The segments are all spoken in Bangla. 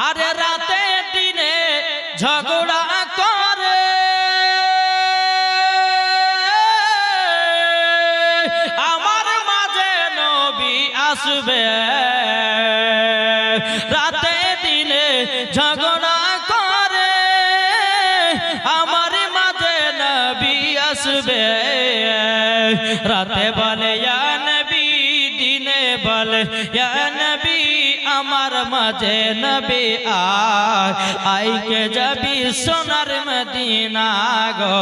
আরে রাতে দিনে ঝগড়া করে আমার মাঝে নবী আসবে রাতে দিনে ঝগড়া করে আমার মাঝে নবী আসবে রাতে বলে ইয়া নবী দিনে বলে ইয়া নবী আমার মাঝে নবী আইকে যাবি সোনার মদিনা গো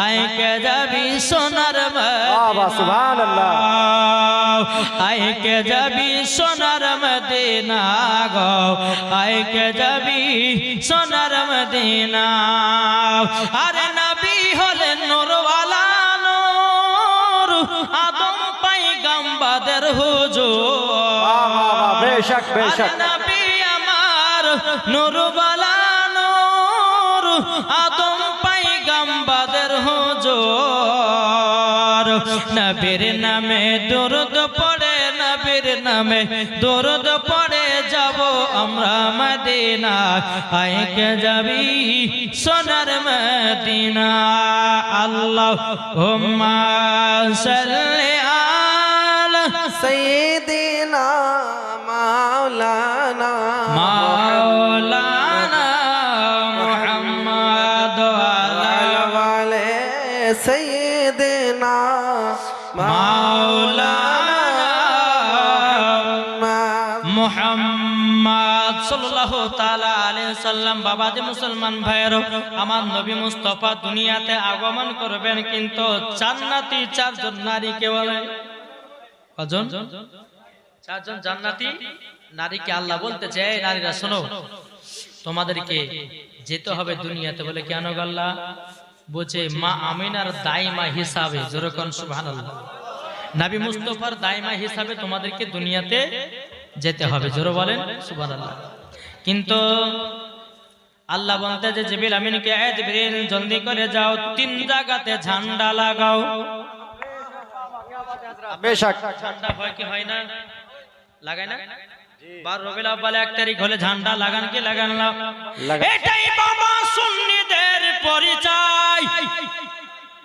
আইকে যাবি সোনার মদিনা সুবহানাল্লাহ আইকে যাবি সোনার মদিনা গো আইকে যাবি সোনার মদিনা আরে নবী হলেন নূরওয়ালা নূর আদম পয়গম্বরের হুজুর বেশক বেশক নবী আমার নূরওয়ালা নূর আদম পয়গম্বরের হুজুর নবীর নামে দরুদ পড়ে নবীর নামে দরুদ পড়ে যাব আমরা মদিনা আইকে যাবি সোনার মদিনা আল্লাহুম্মা সাল্লি আলা সাইয়্যিদিনা মাওলানা মাওলানা মুহাম্মদ ওয়ালে সাইয়্যিদিনা মাওলানা মুহাম্মদ সাল্লাল্লাহু তাআলা আলাইহি সাল্লাম। বাবাজি মুসলমান ভাইয়েরা, আমার নবী মুস্তাফা দুনিয়াতে আগমন করবেন, কিন্তু জান্নাতি চারজন নারীকে বলে কজন? চারজন জান্নাতি নারীকে আল্লাহ বলতেছে, এই নারীরা শোনো, তোমাদেরকে যেতে হবে দুনিয়াতে। বলে কেন আল্লাহ? বলছে মা আমিনার দাইমা হিসাবে, যেরকম সুবহানাল্লাহ, নবী মুস্তাফার দাইমা হিসাবে তোমাদেরকে দুনিয়াতে যেতে হবে। জোরে বলেন সুবহানাল্লাহ। কিন্তু আল্লাহ বলতে যে জিবরিল আমিনকে, এ জিবরিল জলদি করে যাও, 3 জায়গাতে ঝান্ডা লাগাও। বেশক ঝান্ডা ভয় কি হয় না? লাগায় না? 12 রবিউল আউয়াল 1 তারিখ হলে ঝান্ডা লাগান কি লাগান না? এটাই বাবা সুন্নিদের পরিচয়।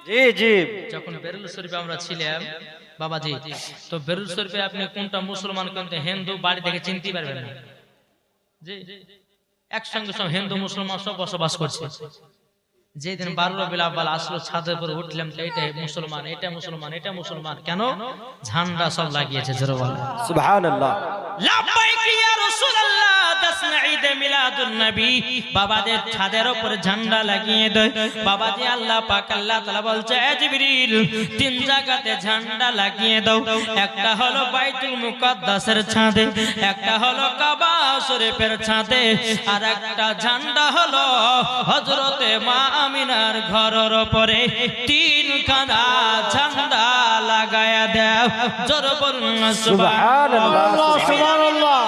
জি জি যখন বেরুল শরীফে আমরা ছিলাম বাবাজি, তো বেরুল শরীফে আপনি কোনটা মুসলমান কোনটা হিন্দু বাড়ি থেকে চিনতে পারবেন না। জি, একসঙ্গে সব হিন্দু মুসলমান সব বসবাস করছে। যেদিন 12 রবিউল আউয়াল আসলো, ছাদের উপর উঠলাম, এইটাই মুসলমান, এটা মুসলমান, এটা মুসলমান। কেন? ঝান্ডা সব লাগিয়েছে। জোরে বলেন সুবহানাল্লাহ। লাব্বাইক ইয়া রাসূলুল্লাহ, দাসনা ঈদে মিলাদুন নবী। বাবাদের ছাদের উপরে ঝান্ডা লাগিয়ে দেয়। বাবাজি আল্লাহ পাক আল্লাহ তাআলা বলছে, এ জিবরিল 3 জায়গাতে ঝান্ডা লাগিয়ে দাও। একটা হলো বাইতুল মুকাদ্দাসের ছাদে, একটা হলো কাবা শরীফের ছাদে, আর একটা ঝান্ডা হলো হযরতে মা আমিনার ঘরের উপরে। 3 খানা ঝান্ডা লাগায়া দাও। জোরে বলুন সুবহানাল্লাহ সুবহানাল্লাহ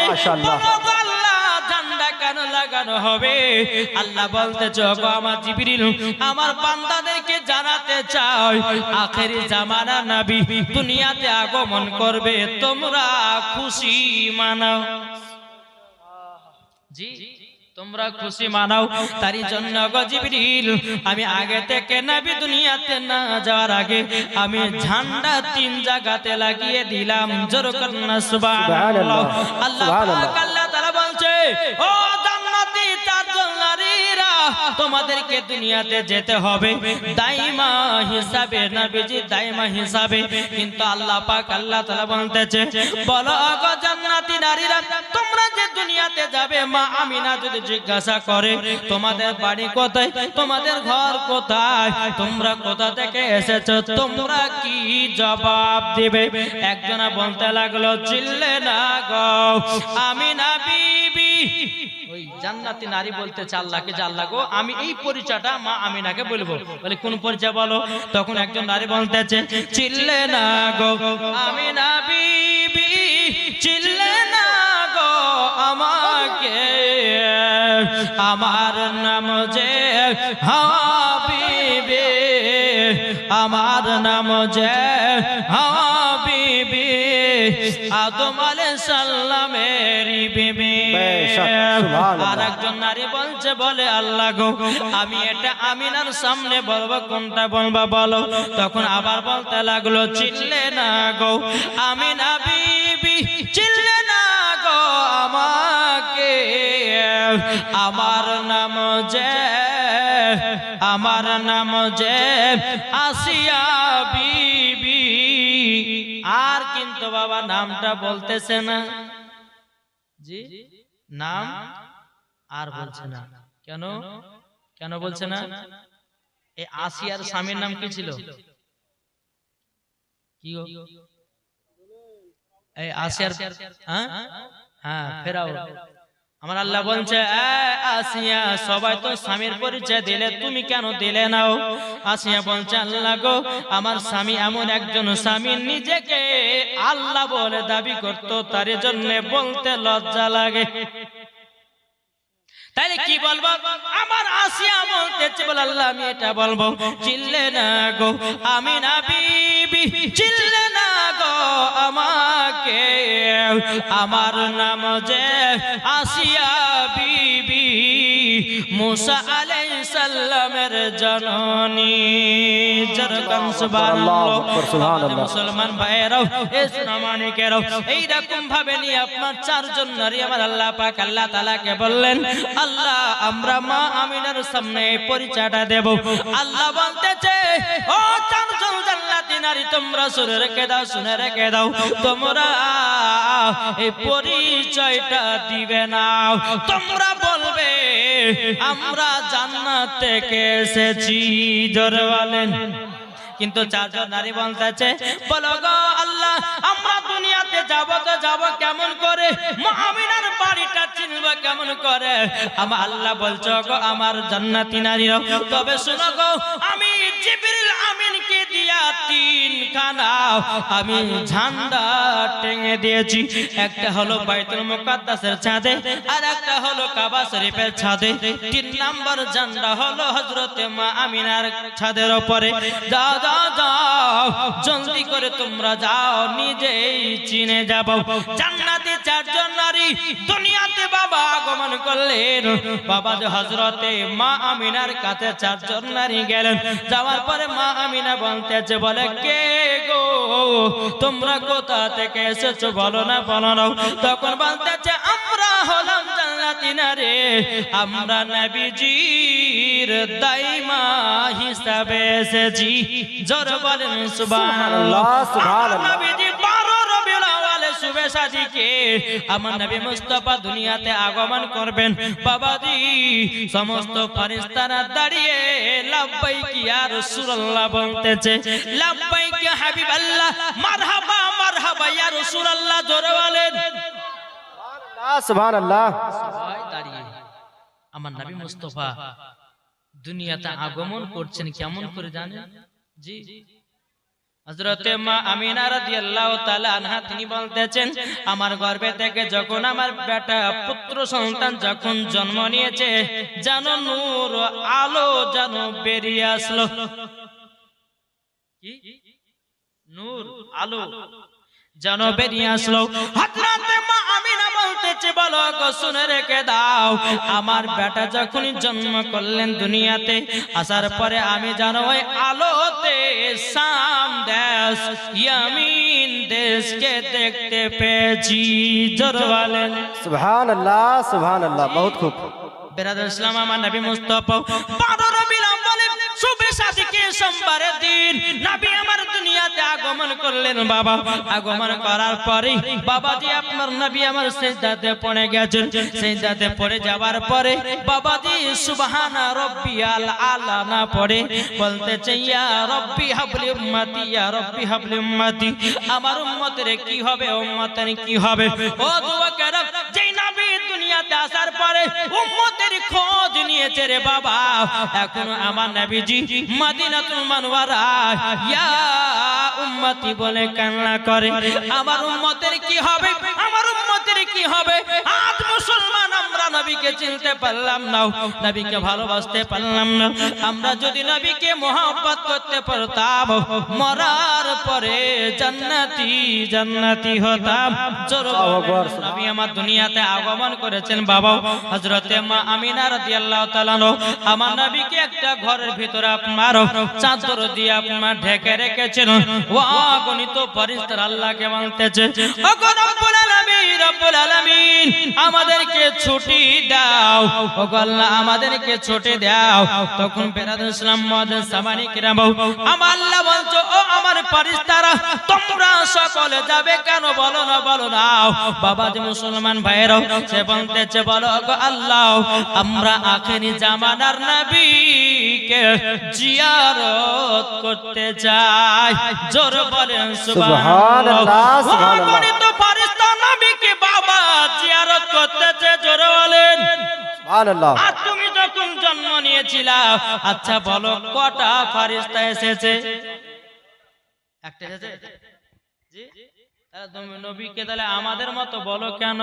মাশাআল্লাহ। ঝান্ডা কেন লাগানো হবে? আল্লাহ বলতেছে, গো আমার জিবরিল, আমার বান্দাদেরকে জানাতে চাই, আখেরি জামানা নবী দুনিয়াতে আগমন করবে, তোমরা খুশি মানাও। জি, তোমরা খুশি মানাও। তারই জন্য গো জিবরিল, আমি আগে থেকে নবী দুনিয়াতে না যাওয়ার আগে আমি ঝান্ডা 3 জায়গাতে লাগিয়ে দিলাম। জোরে করুন সুবহানাল্লাহ। আল্লাহ পাক আল্লাহ তাআলা বলছে, ও জান্নাতি চারজন নারীরা, তোমাদেরকে দুনিয়াতে যেতে হবে দাইমা হিসাবে, নবীজি দাইমা হিসাবে। কিন্তু আল্লাহ পাক আল্লাহ তাআলা বলতেছে, বলো গো জান্নাতি নারীরা, তোমরা যে দুনিয়াতে যাবে, মা আমিনা যদি জিজ্ঞাসা করে তোমাদের বাড়ি কোথায়, তোমাদের ঘর কোথায়, তোমরা কোথা থেকে এসেছো, তোমরা কি জবাব দিবে? একজনা বলতে লাগলো, চিল্লে না গো আমিনা বিবি। ওই জান্নাতি নারী বলতেছে আল্লাহকে, যে আল্লাহ গো, আমি এই পরিচয়টা মা আমিনাকে বলবো। বলে কোন পরিচয় বলো? তখন একজন নারী বলতেছে, চিল্লে না গো আমিনা বিবি, চিল্লে না গো আমাকে, আমার নাম যে হাবিবে, আমার নাম যে হাবিবে, আদম আলাইহিস সালামের বিবি। সুবহানাল্লাহ। আর একজন নারী বলছে বলে আল্লাহ গো আমি এটা আমিনার সামনে বলবো কোনটা বলবো বলো তখন আবার বলতে লাগলো চিল্লে না গো আমিনা বিবি চিল্লে না গো আমাকে আমার নাম যে আসিয়া বিবি আর কিন্তু বাবা নামটা বলতেছে না জি নাম আর বলছে না কেন কেন বলছে না এই আসিয়ার স্বামীর নাম কি ছিল কি গো এই আসিয়ার হ্যাঁ ফেরাও আমার আল্লাহ বলছে আসিয়া সবাই তো স্বামীর পরিচয় দিলে তুমি কেন দিলে নাও আসিয়া বলছে আল্লাহ গো আমার স্বামী এমন একজন স্বামী নিজেকে আল্লাহ বলে দাবি করতো তার জন্য বলতে লজ্জা লাগে তাইলে কি বলবো আমার আসিয়া বলতেছে বলে আল্লাহ আমি এটা বলবো চিল্লে না গো আমিনা বিবি চিল্লে না গো আমাকে আমার নাম যে আসিয়া বিবি মুসা আলাইহিস সালামের জননী জরকান সুবহানাল্লাহ মুসলমান ভাইরাও ইসলামানিকেরাও এই রকম ভাবে নিয়ে আপনার চারজন নারী আমার আল্লাহ পাক আল্লাহ তাআলাকে বললেন আল্লাহ আমরা মা আমিনার সামনে পরিচয়টা দেব আল্লাহ বলতেছে ও চারজন জান্নাতি নারী তোমরা শুনে রেখে দাও তোমরা এই পরিচয়টা দিবে না তোমরা বলবে আমরা জান্নাত থেকে এসেছি জোরে বলেন কিন্তু চারজন নারী বলতেছে বলো গো আল্লাহ আমরা দুনিয়াতে যাব তো যাব কেমন করে মা আমিনার বাড়িটা চিনব কেমন করে আমার আল্লাহ বলছো গো আমার জান্নাতি নারীরা তবে শোনো গো আমি জিবরিল আমিনকে দিয়া তিনখানা আমি ঝান্ডা টেঙে দিয়েছি একটা হলো বাইতুল মুকাদ্দাসের ছাদে আর একটা হলো কাবা শরীফের ছাদে তিন নাম্বার ঝান্ডা হলো হযরতে মা আমিনার ছাদের উপরে যাও জলদি করে তোমরা যাও নিজেই চিনে যাবো জান্নাতে চারজন নারী দুনিয়াতে বাবা আগমন করলেন বাবা যে হযরতে মা আমিনার কাছে চারজন নারী গেলেন যাওয়ার পরে মা আমিনা বলতেছে বলে কে গো তোমরা কোথা থেকে এসেছো বলো না তখন বলতেছে আমরা হলাম জান্নাতি নারী আমরা নবীজির দাইমা হিসাবে এসেছি জোরে বলেন সুবহানাল্লাহ সুবহানাল্লাহ নবীজি 12 রবিউল আউয়ালে শুভে সাজিকে আমার নবী মুস্তাফা দুনিয়াতে আগমন করবেন বাবাজি সমস্ত ফেরেশতারা দাঁড়িয়ে লাব্বাইক ইয়া রাসূলুল্লাহ বলতেছে লাব্বাইক ইয়া হাবিবাল্লাহ মারহাবা মারহাবা ইয়া রাসূলুল্লাহ জোরে বলেন সুবহানাল্লাহ সবাই দাঁড়িয়ে আমার নবী মুস্তাফা দুনিয়াতে আগমন করছেন কেমন করে জানেন জি হযরতে মা আমিনা রাদিয়াল্লাহু তাআলা আনহা তিনি বলতেছেন আমার গর্ভে থেকে যখন আমার বেটা পুত্র সন্তান যখন জন্ম নিয়েছে যেন নূর আলো যেন বেরিয়ে আসলো কি নূর আলো যেন বেরিয়ে আসলো হযরতে মা আমিনা বলতেছে বলো গো শুনে রেখে দাও আমার বেটা যখন জন্ম করলেন দুনিয়াতে আসার পরে আমি জানো ওই আলোতে শাম দেশ ইয়ামিন দেশকে দেখতে পেয়েছি জোরে বলেন সুবহানাল্লাহ সুবহানাল্লাহ বহুত খুব বেরাদর ইসলাম আমার নবী মুস্তাফা 12 রবিউল আউয়ালে শুভে সাদিকে সোমবারের দিন নবী আমার দুনিয়াতে আগমন করলেন বাবা আগমন করার পরে বাবাজি আপনার নবী আমার সিজদাতে পড়ে গেছেন সিজদাতে পড়ে যাওয়ার পরে বাবাজি সুবহানা রাব্বিয়াল আলা না পড়ে বলতেছে ইয়া রব্বি হাবলি উম্মতি ইয়া রব্বি হাবলি উম্মতি আমার উম্মতের কি হবে উম্মতের কি হবে ও দোয়া করব যেই নবী দুনিয়াতে আসার পরে উম্মতের খোঁজ নিয়েছে রে বাবা এখন আমার নবীজি মদিনাতুল মুনাওয়ারা ইয়া উম্মতি বলে কান্না করে আমার উম্মতের কি হবে আমার উম্মতের কি হবে আজ মুসলমান আমরা নবী নবীকে চিনতে পারলাম না, নবীকে ভালোবাসতে পারলাম না। আমরা যদি নবীকে মহব্বত করতে পারতাম, মরার পরে জান্নাতি জান্নাতি হতাম। নবী আমার দুনিয়াতে আগমন করেছেন বাবা হযরতে মা আমিনা রাদিয়াল্লাহু তাআলা আমার নবীকে একটা ঘরের ভিতরে আপনার চাদর দিয়ে আপনার ঢেকে রেখেছেন। অগণিত ফেরেশতা আল্লাহকে বলতেছে, ওগো রব্বুল আলামিন, রব্বুল আলামিন আমাদেরকে ছুটি দাও, ওগো আল্লাহ আমাদেরকে ছুটি দাও। তখন বেরাদুল ইসলাম মুআজ্জিন সামানি কিরাম আমার আল্লাহ বলছো, ও আমার ফেরেশতারা তোমরা সকলে যাবে কেন বলো না, বলো না। বাবা যে মুসলমান ভাইরাও সে বলতেছে, বলো গো আল্লাহ আমরা আখেরি জামানার নবীকে জিয়ারত করতে চাই। জোর বলেন সুবহানাল্লাহ। অগণিত ফেরেশতা নবীকে বাবা জিয়ারত করতেছে, জোর বলেন সুবহানাল্লাহ। আর তুমি যখন জন্ম নিয়েছিলা, আচ্ছা বলো কটা ফেরেশতা এসেছে? একটা এসেছে জি। তাহলে তুমি নবীকে তাহলে আমাদের মতো বলো কেন?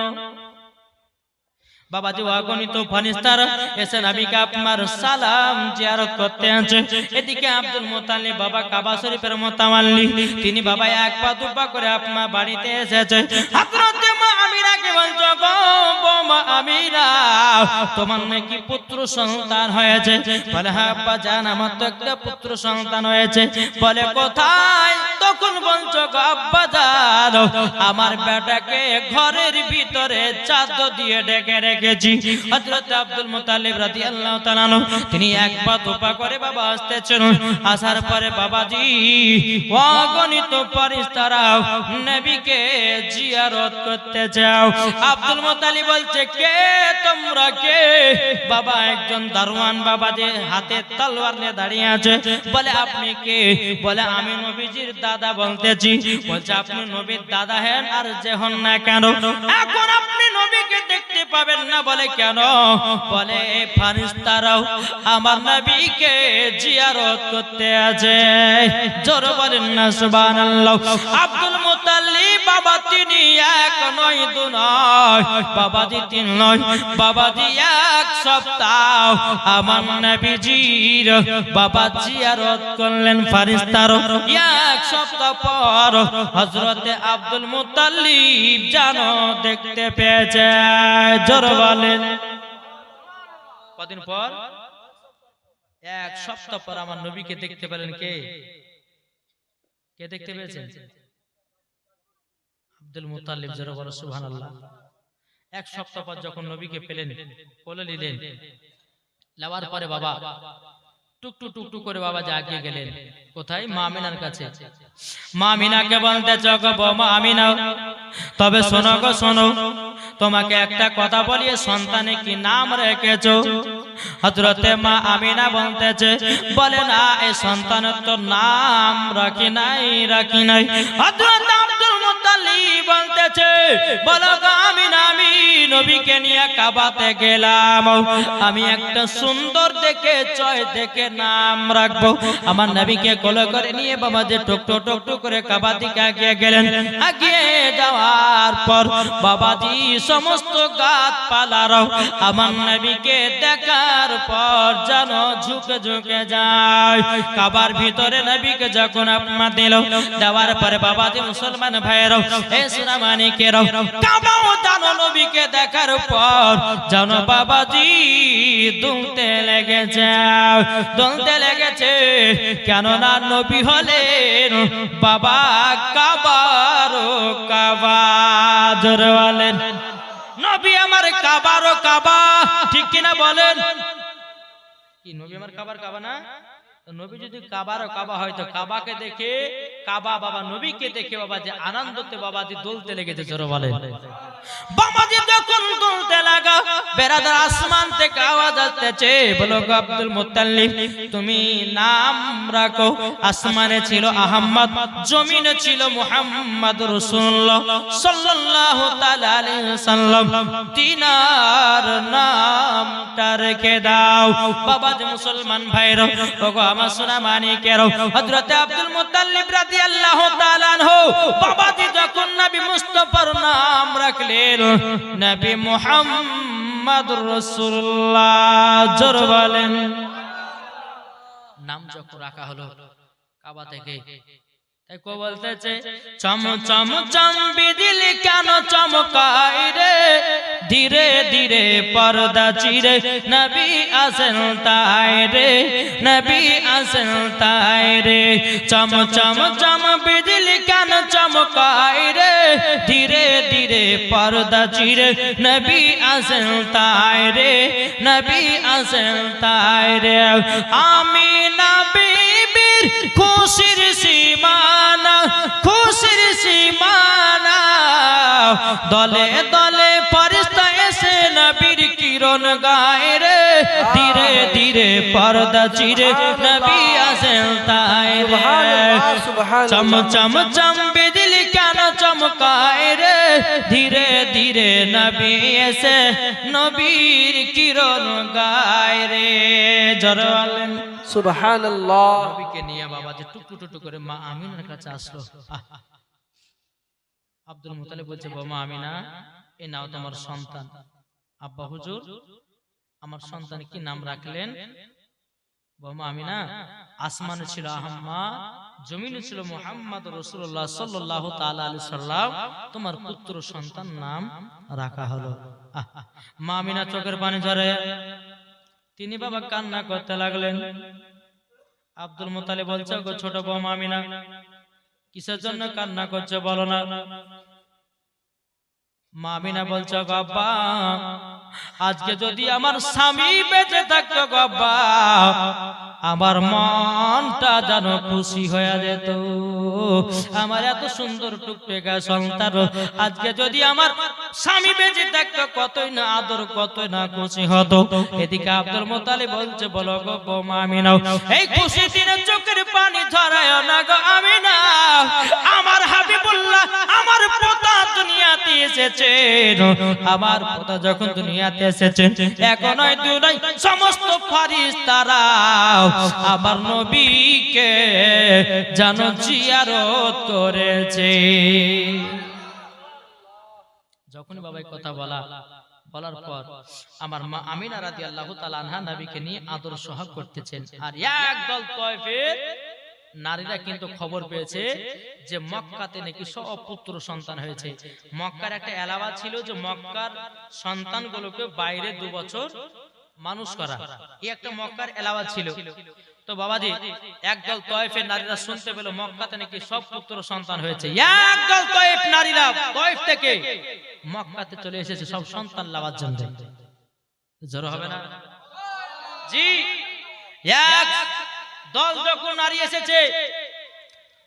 বাবাজি অগণিত ফেরেশতারা এসে নবীকে আপনার সালাম জিয়ারত করতে আছে। এদিকে আব্দুল মুত্তালিব বাবা কাবা শরীফের মোতাওয়াল্লি, তিনি বাবা এক পা দুপা করে আপনার বাড়িতে এসেছে। হযরতে মা আমিনাকে বলছো, গো মা আমিনা তোমার নাকি পুত্র সন্তান হয়েছে? বলে হ্যাঁ আব্বা জান আমার তো একটা পুত্র সন্তান হয়েছে। বলে কোথায়? তখন বলছো, গো আব্বা জান আমার বেটাকে ঘরের ভিতরে চাদর দিয়ে ঢেকে রেখেছি। হযরত আব্দুল মুত্তালিব রাদিয়াল্লাহু তাআলা তিনি এক পা দুপা করে বাবা আসতেছেন। আসার পরে বাবাজি অগণিত ফেরেশতারা নবীকে জিয়ারত করতে যাও। আব্দুল মুত্তালিব বলছে, কে তোমরা কে? বাবা একজন দারোয়ান বাবা যে হাতে তলোয়ার নিয়ে দাঁড়িয়ে আছে। বলে আপনি কে? বলে আমি নবীজির দাদা বলতেছি। বলছে আপনি নবীর দাদা হেন আর যে হন না কেন, এখন আপনি নবীকে দেখতে পাবেন না। বলে কেন? বলে ফেরেশতারাও আমার নবীকে জিয়ারত করতে আছে। জোর বলেন না সুবহানাল্লাহ। আব্দুল মুত্তালিব বাবা তিনি এক নয় দু নয়, বাবাজি তিন নয়, বাবাজি এক সপ্তাহ আমার নবীজির বাবা জিয়ারত করলেন ফেরেশতারা। এক সপ্তাহ পর হযরতে আব্দুল মুত্তালিব জানো দেখতে পেয়েছে। জোর বলেন কদিন পর? এক সপ্তাহ পর আমার নবীকে দেখতে পেলেন। কে কে দেখতে পেয়েছেন? Abdul Muttalib. জোর বলো সুবহানাল্লাহ। এক সপ্তাহ পর যখন নবীকে পেলেন, কোলে নিলেন, নেওয়ার পরে বাবা টুকটু টুকটু করে বাবা জাগিয়ে গেলেন। কোথায়? মা আমিনার কাছে। মা আমিনাকে বলতে গো মা আমিনা, তবে শোনো গো শোনো, তোমাকে একটা কথা বলি, সন্তানে কি নাম রেখেছো? হযরতে মা আমিনা বলতেছে, বলে না এই সন্তানের তো নাম রাখি নাই, রাখি নাই। হযরত আব্দুল মুত্তালিব বলতেছে, বলো গো আমিনা, আমি নবীকে নিয়ে কাবাতে গেলাম, আমি একটা সুন্দর দেখে চয় দেখে নাম রাখবো। আমার নবীকে কোলে করে নিয়ে বাবা যে টুকটু টুকটু করে কাবা দিকে এগিয়ে গেলেন। এগিয়ে যাওয়ার পর বাবাজি সমস্ত গাছপালারাও আমার নবীকে দেখার পর যেন ঝুঁকে ঝুঁকে যায়। কাবার ভিতরে নবীকে যখন আপনা দিল, দেওয়ার পরে বাবাজি মুসলমান ভাইয়েরাও এ সোনা মানিকেরাও কাবাও জানো নবীকে দেখার পর যেন বাবাজি দুলতে লেগেছে, দুলতে লেগেছে। কেননা নবী হলেন বাবা কাবারও কাবা। জোরে বলেন নবী আমার কাবারও কাবা। ঠিক কিনা বলেন? কি নবী আমার কাবার কাবা না? নবী যদি কাবারও কাবা হয় তো কাবাকে দেখে কাবা বাবা নবীকে দেখে বাবা যে আনন্দতে বাবাজি দুলতে লেগেছে। জোরে বলেন বাবাজি যখন দুলতে লাগা, বেরাদার আসমান থেকে আওয়াজ আসতেছে, বলো গো আব্দুল মুত্তালিব তুমি নাম রাখো। আসমানে ছিল আহমদ, জমিনে ছিল মুহাম্মদ রাসূলুল্লাহ সাল্লাল্লাহু তাআলা আলাইহি ওয়াসাল্লাম। তিনার নামটা রেখে দাও। বাবাজি মুসলমান ভাইরা, ওগো আমার সোনা মানিকেরাও, হযরত আব্দুল মুত্তালিব রাদিয়াল্লাহু তাআলা আনহু বাবাজি যখন নবী মুস্তাফার নাম রাখলেন, নবী মুহাম্মদ মুহাম্মাদুর রাসূলুল্লাহ। জোরে বলেন। নাম যখন রাখা হলো কাবা থেকে, তাই কো বলতেছে চম চম চম বিজলি কেন চমকায় রে, ধীরে ধীরে পর্দা চিরে নবী আসেন তাই রে, নবী আসেন তাই রে। চম চম চম বিজলি কেন চমকায় রে, ধীরে ধীরে পর্দা চিরে নবী আসেন তাই রে, নবী আসেন তাই রে। আমিনা বিবির খুশির সীমানা, খুশির সীমানা, দলে দলে ফেরেশতা এসে নবীর কিরণ গায় রে, ধীরে ধীরে পর্দা চিরে নবী আসেন তাই রে। চম চম চম বিজলি কেন চমকায় রে, ধীরে ধীরে নবী এসে নবীর কিরণ গায় রে। জোরে বলেন সুবহানাল্লাহ। নবীকে নিয়ে বাবা যে টুকটু টুকটু করে মা আমিনার কাছে আসলো। আব্দুল মুতালিব বলছে মা আমিনা, এ নাও তোমার সন্তান। আব্বা হুজুর, আমার সন্তান কি নাম রাখলেন? বৌমা আমিনা, আসমানে ছিল আহম্মদ, জমিনে ছিল মুহাম্মদ রাসূলুল্লাহ সাল্লাল্লাহু তাআলা আলাইহি সাল্লাম, তোমার পুত্র সন্তান নাম রাখা হলো। মা আমিনা চোখের পানি ঝরে, তিনি বাবা কান্না করতে লাগলেন। আব্দুল মুতালিব বলছে গো ছোট বৌমা আমিনা, কিসের জন্য কান্না করছে বলো না? মা আমিনা বলছে গো আব্বা, আজকে যদি আমার স্বামী বেঁচে থাকতো গো আব্বা, আমার মনটা যেন খুশি হয়ে যেত। আমার এত সুন্দর টুকটুকা সন্তান, আজকে যদি আমার স্বামী বেঁচে থাকতো, কতই না আদর, কতই না খুশি হতো। এদিকে আব্দুল মুতালিব বলছে বলো গো বৌমা আমিনা, এই খুশি দিনে চোখের পানি ঝরায় না গো আমিনা। আমার হাবিবুল্লাহ, আমার পোতা দুনিয়াতে এসেছেন, আমার পোতা যখন দুনিয়াতে এসেছেন, এখন নয় দুই নয়, সমস্ত ফেরেশতারা আমার নবীকে যেন জিয়ারত করেছে। যখন বাবা কথা বলার পর আমার মা আমিনা রাদিয়াল্লাহু তাআলা আনহা নবীকে নিয়ে আদর সোহাগ করতেছেন। আর একদল তয়ফের নারীরা কিন্তু খবর পেয়েছে যে মক্কাতে নাকি সব পুত্র সন্তান হয়েছে। মক্কার একটা এলাকা ছিল যে মক্কার সন্তানগুলোকে বাইরে 2 বছর মানুষ করা, এই একটা মক্কার এলাকা ছিল। তো বাবাজি একদল তয়ফের নারীরা শুনতে পেল মক্কাতে নাকি সব পুত্র সন্তান হয়েছে। একদল তয়ফ নারীরা তয়ফ থেকে মক্কাতে চলে এসেছে সব সন্তান লাভার জন্য। জোরে হবে না? জি, এক দল যখন নারী এসেছে,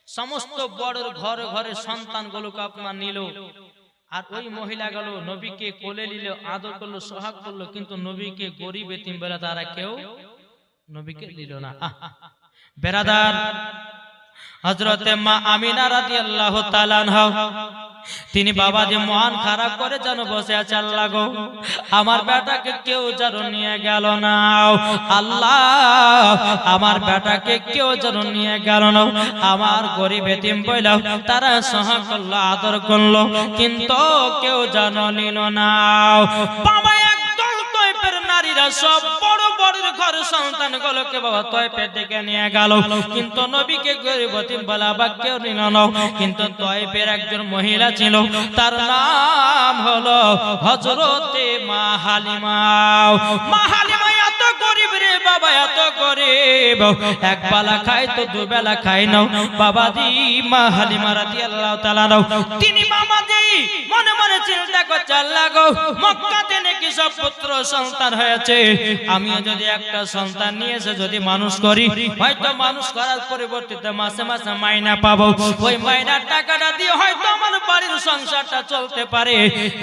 সমস্ত বড় ঘরে ঘরে সন্তানগুলোকে আপনার নিল। আর ওই মহিলাগুলো নবীকে কোলে নিল, আদর করলো, সোহাগ করলো, কিন্তু নবীকে গরিব এতিম বলে তারা কেউ নবীকে নিল না। বেরাদার, হযরতে মা আমিনা রাদিয়াল্লাহু তাআলা আনহা তিনি বাবা যে মন খারাপ করে যেন বসে আছে, আল্লাহ গো আমার বেটাকে কেউ যেন নিয়ে গেল না, আল্লাহ আমার বেটাকে কেউ যেন নিয়ে গেল না। আমার গরিব এতিম বইলা তারা সোহাগ করলো, আদর করলো, কিন্তু কেউ যেন নিল না। বাবা একদল তয়ফের নারীরা সব বড় বড় ঘর সন্তানগুলোকে বাবা তয়ফের দিকে নিয়ে গেল, কিন্তু নবীকে গরিব এতিম বলা বা কেউ নিল না। কিন্তু তয়ফের একজন মহিলা ছিল, তার নাম হলো হযরতে মা হালিমা। মা হালিমা এত গরিব রে বাবা, এত গরিব, এক বেলা খায় তো 2 বেলা খায় না বাবাজি। মা হালিমা রাদিয়াল্লাহু তাআলা তিনি বাবাজি মনে মনে চিন্তা করছে, আল্লাহ গো মক্কাতে নাকি সব পুত্র সন্তান হয়েছে, আমিও যদি একটা সন্তান নিয়ে এসে যদি মানুষ করি, হয়তো মানুষ করার পরিবর্তিতে মাসে মাসে মাইনা পাবো, ওই মাইনার টাকাটা দিয়ে হয়তো আমার বাড়ির সংসারটা চলতে পারে।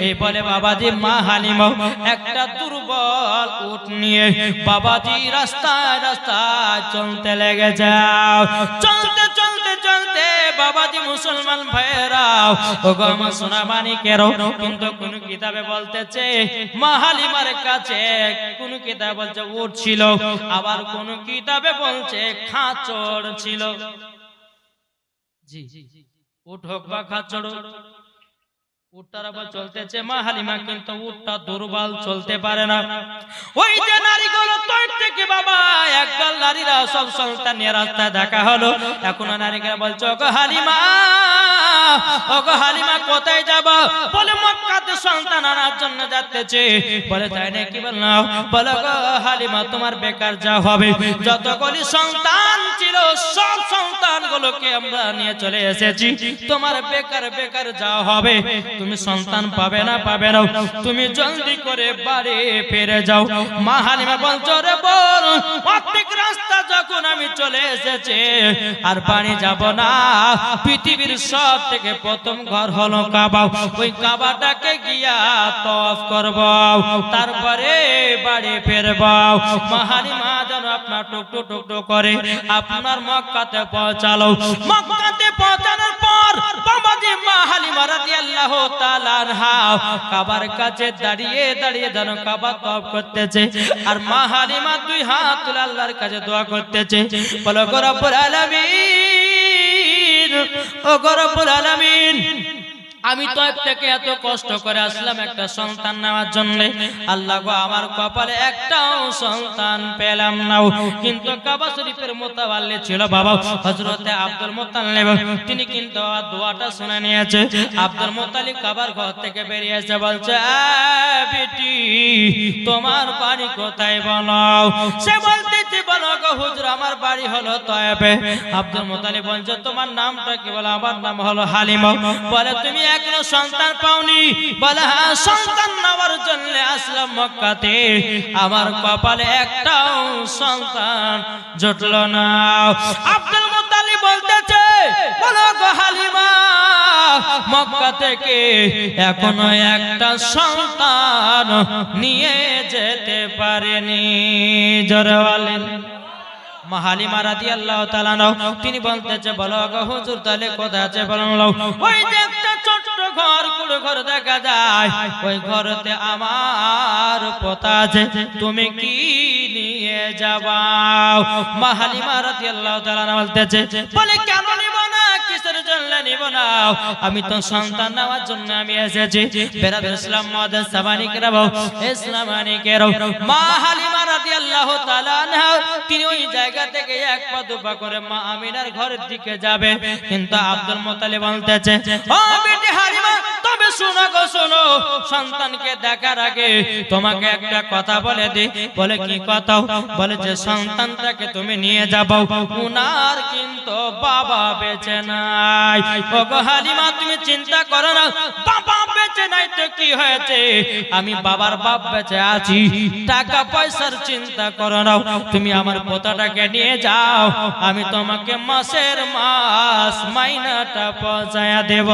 এই বলে বাবাজি মা হালিমা একটা দুর্বল উট নিয়ে বাবাজি রাস্তায় রাস্তায় চলতে লেগে যাও। চলতে চলতে চলতে বাবাজি মুসলমান ভাইয়েরা, ওগো আমার সোনা মানিকেরও, কিন্তু কোন কিতাবে বলতেছে মা হালিমার কাছে কোন কিতাবে বলছে উট ছিল, আবার কোন কিতাবে বলছে খাঁচড় ছিল। জি, উট হোক বা খাঁচড়, উটটার আবার চলতেছে মা হালিমা, কিন্তু উটটা দুর্বল, চলতে পারে না। ওই যে নারীগুলো তৈর থেকে বাবা একদল নারীরা সব সন্তান নিয়ে রাস্তায় দেখা হলো। এখন নারীরা বলছে ওগো হালিমা, ওগো হালিমা কোথায় যাব? বলে মক্কাতে সন্তান আনার জন্য যাচ্তেছে। বলে তাই নাকি? বললাম। বলে গো হালিমা তোমার বেকার যা হবে, যতগুলি সন্তান ছিল সব সন্তানগুলোকে আমরা নিয়ে চলে এসেছি, তোমার বেকার বেকার যা হবে, তুমি সন্তান পাবে না, পাবে না, তুমি জলদি করে বাড়ি ফিরে যাও। মা হালিমা বলছো রে বল, প্রত্যেক রাস্তা যখন আমি চলে এসেছি আর বাড়ি যাব না, পৃথিবীর সব থেকে প্রথম ঘর হলো কাবা, ওই কাবাটাকে গিয়া তওয়াফ করব, তারপরে বাড়ি ফিরব। মা হালিমা যেন আপনার টুকটুক টুকটুক করে আপনার মক্কাতে পৌঁছালো। মক্কাতে পৌঁছানোর পর বাবাজি মা হালিমা রাদিয়াল্লাহু তাআলা আনহা কাবার কাছে দাঁড়িয়ে দাঁড়িয়ে যেন কাবা তওয়াফ করতেছে, আর মা হালিমা দুই হাত তুলে আল্লাহর কাছে দোয়া করতেছে। বলো গো রব্বুল আলামিন, ও গো রব্বুল আলামিন, আমি তো থেকে এত কষ্ট করে আসলাম একটা সন্তান নেওয়ার জন্য, আল্লাহ গো আমার কপালে একটাও সন্তান পেলাম না। কিন্তু কাবা শরীফের মোতাওয়াল্লি ছিল বাবা হযরতে আব্দুল মুত্তালিব, তিনি কিন্তু দোয়াটা শুনে নিয়েছে। আব্দুল মুত্তালিব কাবার ঘর থেকে বেরিয়ে এসে বলছে, বেটি তোমার বাড়ি কোথায় বলো? সে বলতেছে, বলো গো হুজুর আমার বাড়ি হলো তয়েফে। আব্দুল মুত্তালিব বলছে, তোমার নামটা কি? বলে আমার নাম হলো হালিমা। বলে তুমি এখনো সন্তান পাওনি? বলে হ্যাঁ, সন্তান নেওয়ার জন্য আসলাম মক্কাতে, আমার কপালে একটাও সন্তান জুটল না। আব্দুল মুত্তালিব বলতেছে, বলো গো হালিমা মক্কা থেকে এখনো একটা সন্তান নিয়ে যেতে পারেনি। জোরে বলেন। মা হালিমা রাদিয়াল্লাহু তাআলা তিনি বলতেছে, বলো গো হুজুর তাহলে কোথায় আছে? বলল ওই যে একটা ছোট্ট ঘর, কুড়ো ঘর দেখা যায়, ওই ঘরতে আমার পোতা আছে, তুমি কি নিয়ে যাবা? মা হালিমা রাদিয়াল্লাহু তাআলা বলতেছে, বলে কেন নিব না, কিসের জন্য নিব না, আমি তো সন্তান নেওয়ার জন্য আমি এসেছি। বেরাদর ইসলাম মাদার সাবানিকেরা ইসলামানিকেরা মা হালিমা রাদিয়াল্লাহু তাআলা আনহা তিনি ওই জায়গা থেকে এক পা দুপা করে মা আমিনার ঘরের দিকে যাবে, কিন্তু আব্দুল মুত্তালিব বলতেছে, ও বেটি হালিমা তবে শোনো গো শোনো, সন্তানকে দেখার আগে তোমাকে একটা কথা বলে দিই। বলে কি কথা? বলে যে সন্তানটাকে তুমি নিয়ে যাবো, উনার কিন্তু বাবা বেঁচে নাই। ও গো হালিমা তুমি চিন্তা করো না, বাবা বেঁচে নাই তো কি হয়েছে, আমি বাবার বাপ বেঁচে আছি, টাকা পয়সার চিন্তা করো না, তুমি আমার পোতাটাকে নিয়ে যাও, আমি তোমাকে মাসের মাস মাইনাটা পৌঁছায়া দেব।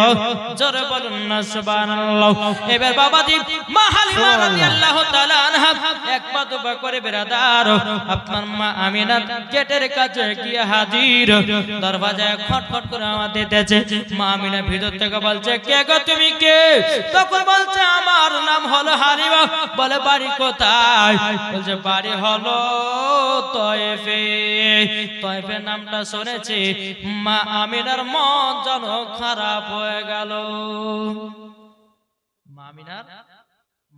জোরে বলুন না সুবহানাল্লাহ। এবার বাবাজি মা হালিমা রাদিয়াল্লাহু তাআলা আনহা এক পা দুপা করে বেরাদার আপনার মা আমিনা গেটের কাছে গিয়ে হাজির, দরজায় খটখট করে আওয়াজ দিতেছে। মা আমিনা ভিতর থেকে বলছে, কে গো তুমি কে? তখন বলছে, আমার নাম হলো হালিমা। বলে বাড়ি কোথায়? বলছে বাড়ি হলো তয়েফে। তয়েফের নামটা শুনেছি, মা আমিনার মন যেন খারাপ হয়ে গেল। মা আমিনার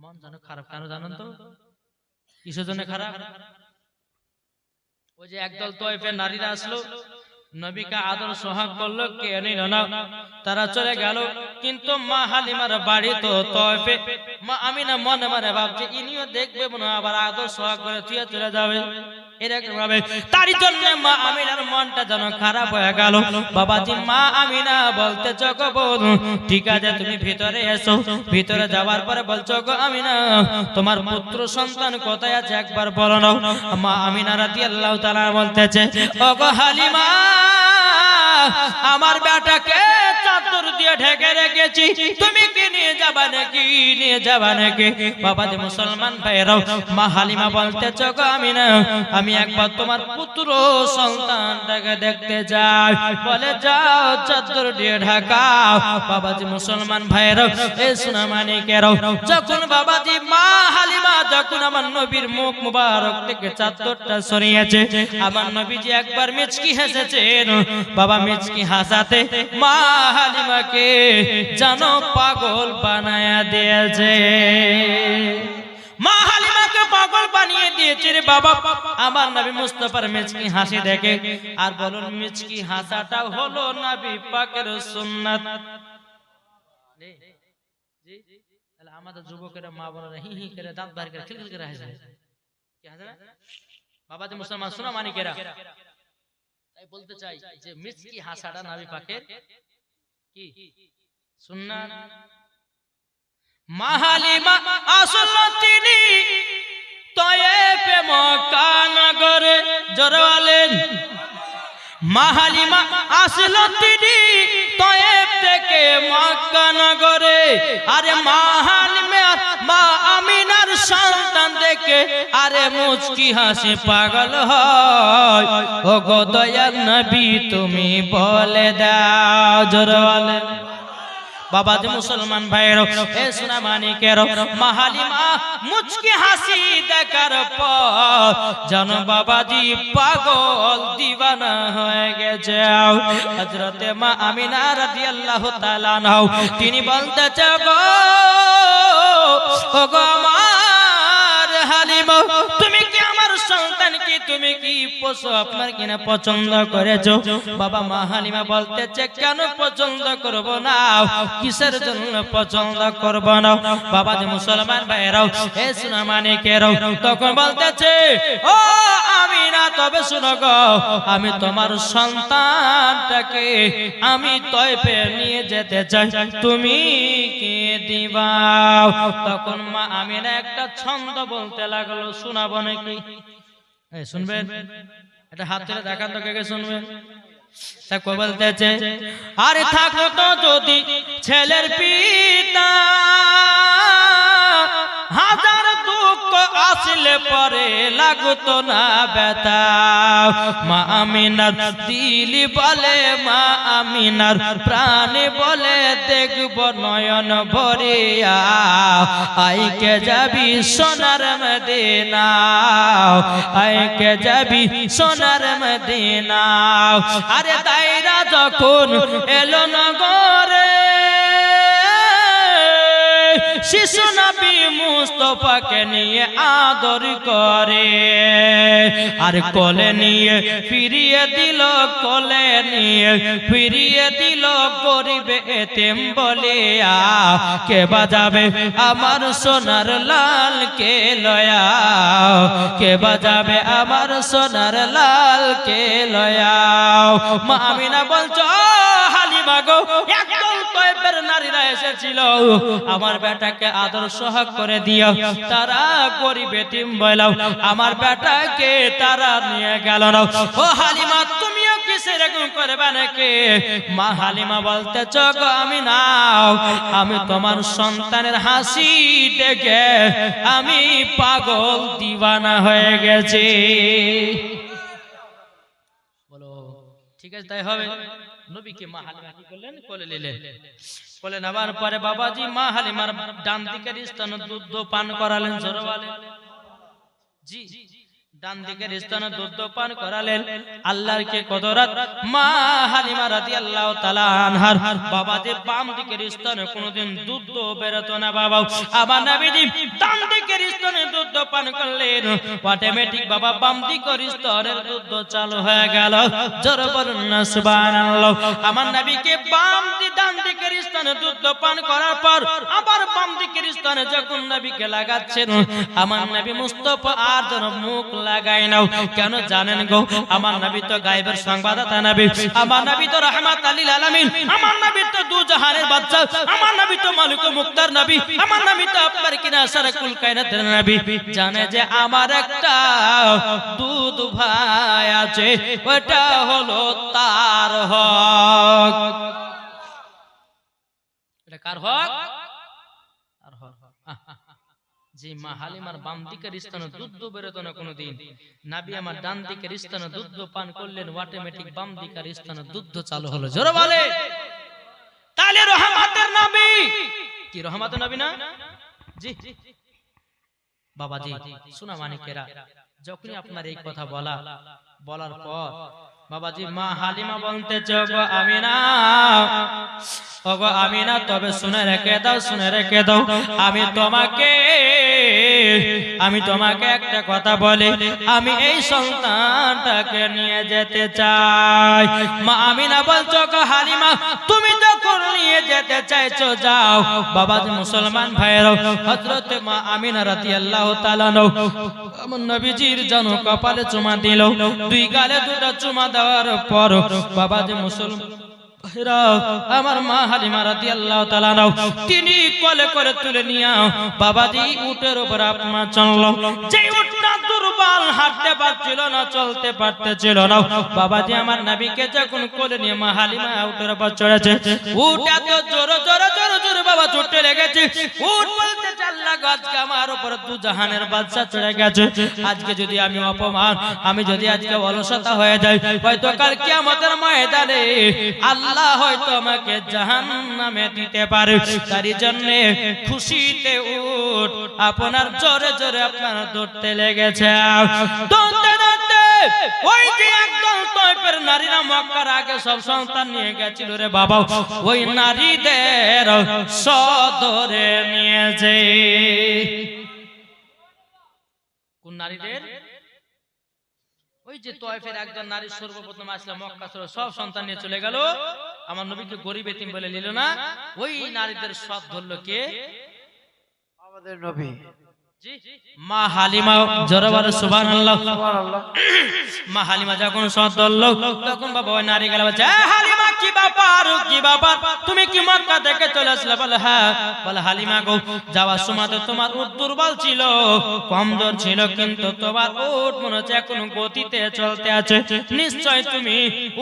মন যেন খারাপ, কেন জানেন তো? কিসের জন্য খারাপ? ওই যে একদল তয়েফের নারীরা আসলো, নবীকে আদর সোহাগ করলো, কে নিল না, তারা চলে গেল। কিন্তু মা হালিমার বাড়ি তো তয়েফে। মা আমিনা মনে মনে ভাবছে, ইনিও দেখবে মনে আবার আদর সোহাগ করে তুই চলে যাবে, এরকম ভাবে। তারই জন্য মা আমিনার মনটা যেন খারাপ হয়ে গেল। বাবাজি মা আমিনা বলতে গো বোন, ঠিক আছে তুমি ভিতরে এসো। ভিতরে যাওয়ার পরে বলছো, গো আমিনা তোমার পুত্র সন্তান কোথায় আছে একবার বলো না। মা আমিনা রাদিয়াল্লাহু তাআলা বলতেছে, ও গো হালিমা আমার বেটাকে চাদর দিয়ে ঢেকে রেখেছি, তুমি কি নিয়ে যাবা নাকি? নিয়ে যাবা নাকি? বাবাজি মুসলমান ভাইরাও মা হালিমা বলতেছে, গো আমিনা আমি একবার তোমার পুত্র সন্তানটাকে দেখতে যাই। বলে যাও চাদর দিয়ে ঢাকাও। বাবাজি মুসলমান ভাইরাও এই সোনামানিকেরাও যখন বাবাজি মা হালিমা যখন আমার নবীর মুখ মুবারক থেকে চাদরটা সরিয়েছে, আমার নবীজি একবার মিচকি হেসেছেন। বাবা মিচকি হাসাতে মা হালিমাকে জানো পাগল বানায়া দিয়েছে। মা হালিমাকে পাগল বানিয়ে দিয়েছে রে বাবা। আমার নবী মুস্তাফার মিচকি হাসি দেখে, আর বলুন মিচকি হাসাটা হলো নবী পাকের সুন্নাত। তাহলে আমাদের যুবকেরা মা বোনেরা হি হি করে দাঁত বাহির করে খিলখিল করে হাসে, কি হাসে না বাবা? যে মুসলমান শোনা মানিকেরা, তাই বলতে চাই যে মিচকি হাসাটা নবী পাকের কি সুন্নাত। মা হালিমা আসল তিনি তয়েফে মক্কা নগরে, জোরে বলেন। মা হালিমা আসল তিনি তয়েফ থেকে মক্কা নগরে। আরে মা হালিমা মা আমিনার সন্তান দেখে আরে মুচকি হাসি পাগল হয়। ও গো দয়াল নবী তুমি বলে দাও, জোরে বলেন। বাবা যে মুসলমান ভাইয়ের এ সোনা মানিকের, মা হালিমা মুচকি হাসি দেখার পর যেন বাবাজি পাগল দিওয়ানা হয়ে গেছে। হযরতে মা আমিনা রাদিয়াল্লাহু তাআলা আনহা তিনি বলতেছে, গো গো আমার হালিমা, তুমি কি আমার সন্তানকে তুমি কি আপনার কিনা পছন্দ করেছো? বাবা মা হালিমা বলতেছে, কেন পছন্দ করব না? কিসের জন্য পছন্দ করব না? বাবা যে মুসলমান ভাইরাও এ সোনা মানিকেরাও তখন বলতেছে, ও আমিনা তবে শুনো গো, আমি তোমার সন্তানটাকে আমি তয়েফে নিয়ে যেতে চাই, তুমি কি দিবা? তখন মা আমিনা একটা ছন্দ বলতে লাগলো, শোনাবো নাকি? শুনবেন? এটা হাত তুলে দেখান তো, কে কে শুনবেন? তাকে বলতেছে, আরে থাকো তো যদি ছেলের পিতা, হাজার দুঃখ আসলে পরে লাগতো না ব্যথা। মা আমিনার দিলি বলে, মা আমিনার প্রাণে বলে, দেখব নয়ন ভরিয়া, আইকে যাবি সোনার মদিনা, আইকে যাবি সোনার মদিনা। আরে দায়রা যখন এলো নগরে, শিশু নবী মুস্তাফাকে নিয়ে আদর করে, আর কোলে নিয়ে ফিরিয়ে দিল, কোলে নিয়ে ফিরিয়ে দিল গরিব এতিম বলিয়া। কে বাজাবে আমার সোনার লাল কে লয়া, কে বাজাবে আমার সোনার লাল কে লয়া। মা আমিনা বলছো, হালিমা গো, একদল তয়েফের নারীরা এসেছিল, আমার বেটাকে আদর সোহাগ করে দিও, তারা গরিব এতিম বলাও, আমার বেটাকে তারা নিয়ে গেল না। ও হালিমা, তুমিও কি সেরকম করবে নাকি? মা হালিমা বলতেছ, গো আমি নাও, আমি তোমার সন্তানের হাসি দেখে আমি পাগল দিওয়ানা হয়ে গেছি। বলো ঠিক আছে, তাই হবে। নবীকে মা হালিমা কি করলেন? কোলে নিলেন। কোলে নেবার পরে বাবাজি মা হালিমার ডান দিকের স্তনে দুধ পান করালেন, জোরে বলেন। জি, ডান দিকের স্তনে দুধ পান করালেন। আল্লাহর কে কদরত, মা হালিমা রাদিয়াল্লাহু তাআলা আনহার বাবাজি বাম দিকের স্তনে কোনোদিন দুধ বেরোতো না। বাবা আমার নবীজি ডান দিকের স্তনে দুধ পান করলেন, অটোমেটিক বাবা বাম দিকের স্তনের দুধ চালু হয়ে গেল, জোরে বলুন না সুবহানাল্লাহ। আমার নবীকে বাম ডান দিকের স্তনে দুধ পান করার পর আবার বাম দিকের স্তনে যখন নবীকে লাগাচ্ছেন, আমার নবী মুস্তাফা আর যেন মুখ লাগাই নাও। কেন জানেন গো? আমার নবী তো গায়েবের সংবাদদাতা নবী, আমার নবী তো রাহমাতুল লিল আলামিন, আমার নবী তো দু জাহানের বাদশা, আমার নবী তো মালিক মুক্তার নবী, আমার নবী তো আপনার কিনা সারাকুল কায়নাতের নবী। জানে যে আমার একটা দুধ ভাই আছে, ওটা হলো তার হক। এটা কার হক? তার হক। যে মা হালিমার বাম দিকের স্তনে দুধ বেরোতো না কোনোদিন, নবী আমার ডান দিকের স্তনে দুধ পান করলেন, অটোমেটিক বাম দিকের স্তনে দুধ চালু হলো, জোরে বলে। তাহলে রহমতের নবী কি রহমতের নবী না? জি, বাবাজি সোনা মানিকেরা, যখনই আপনার এই কথা বলার পর বাবাজি মা হালিমা বলতেছে ওগো আমিনা, ওগো আমিনা, তবে শুনে রেখে দাও, আমি তোমাকে একটা কথা বলি, আমি এই সন্তানটাকে নিয়ে যেতে চাই। মা আমিনা বলছো গো হালিমা, তুমি যখন নিয়ে যেতে চাইছো যাও। বাবাজি মুসলমান ভাইয়েরা, হযরত মা আমিনা রাদিয়াল্লাহু তাআলা আমার নবীজির জানো কপালে চুমা দিল, দুই গালে দুটো চুমা দেওয়ার পর বাবাজি মুসলমান আমার মা হালিমা রাদিয়াল্লাহু তাআলা তিনি কোলে করে তুলে নিয়ে বাবাজি উটের উপর আপনা চললো। যে উটটা দুর্বল, হাঁটতে পারছিল না, চলতে পারতেছিল না, বাবাজি আমার নবীকে যখন কোলে নিয়ে মা হালিমা উটের উপর চড়েছে, উট এত জোরে বাবা ছুটতে লেগেছে। উট বলতেছে আল্লাহ আজকে আমার উপর দু জাহানের বাদশা চড়ে গেছে, আজকে যদি আমি অপমান, আমি যদি আজকে অলসতা হয়ে যাই, হয়তো কাল কিয়ামতের ময়দানে আল্লাহ হয়তো আমাকে জাহান্নামে দিতে পারে। তারই জন্য খুশিতে উট আপনার জোরে জোরে আপনার দৌড়তে লেগেছে। দৌড়তে ওই যে একদল তয়ফের নারীরা মক্কার আগে সব সন্তান নিয়ে গেছিল রে বাবা, ওই নারীদের সদরে নিয়েছে। কোন নারীদের? ওই যে তয়ফের একজন নারী সর্বপ্রথম আসলে মক্কা ছিল, সব সন্তান নিয়ে চলে গেল, আমার নবীকে গরিব এতিম বলে নিল না, ওই নারীদের সব ধরলো কে? আমাদের নবী মা হালিমা। জোরে বলো সুবহানাল্লাহ। মা হালিমা যখন সব ধরলো তখন বাবা ওই নারী গেল, বলছে হালিমা কি ব্যাপার, তুমি কি মক্কা থেকে চলে আসলে? বলে হ্যাঁ। বলে হালিমা গো, যাওয়ার সময় তো তোমার উট দুর্বল ছিল, কমজোর ছিল, কিন্তু তোমার উট মনে হচ্ছে এখন গতিতে চলতে আছে, নিশ্চয় তুমি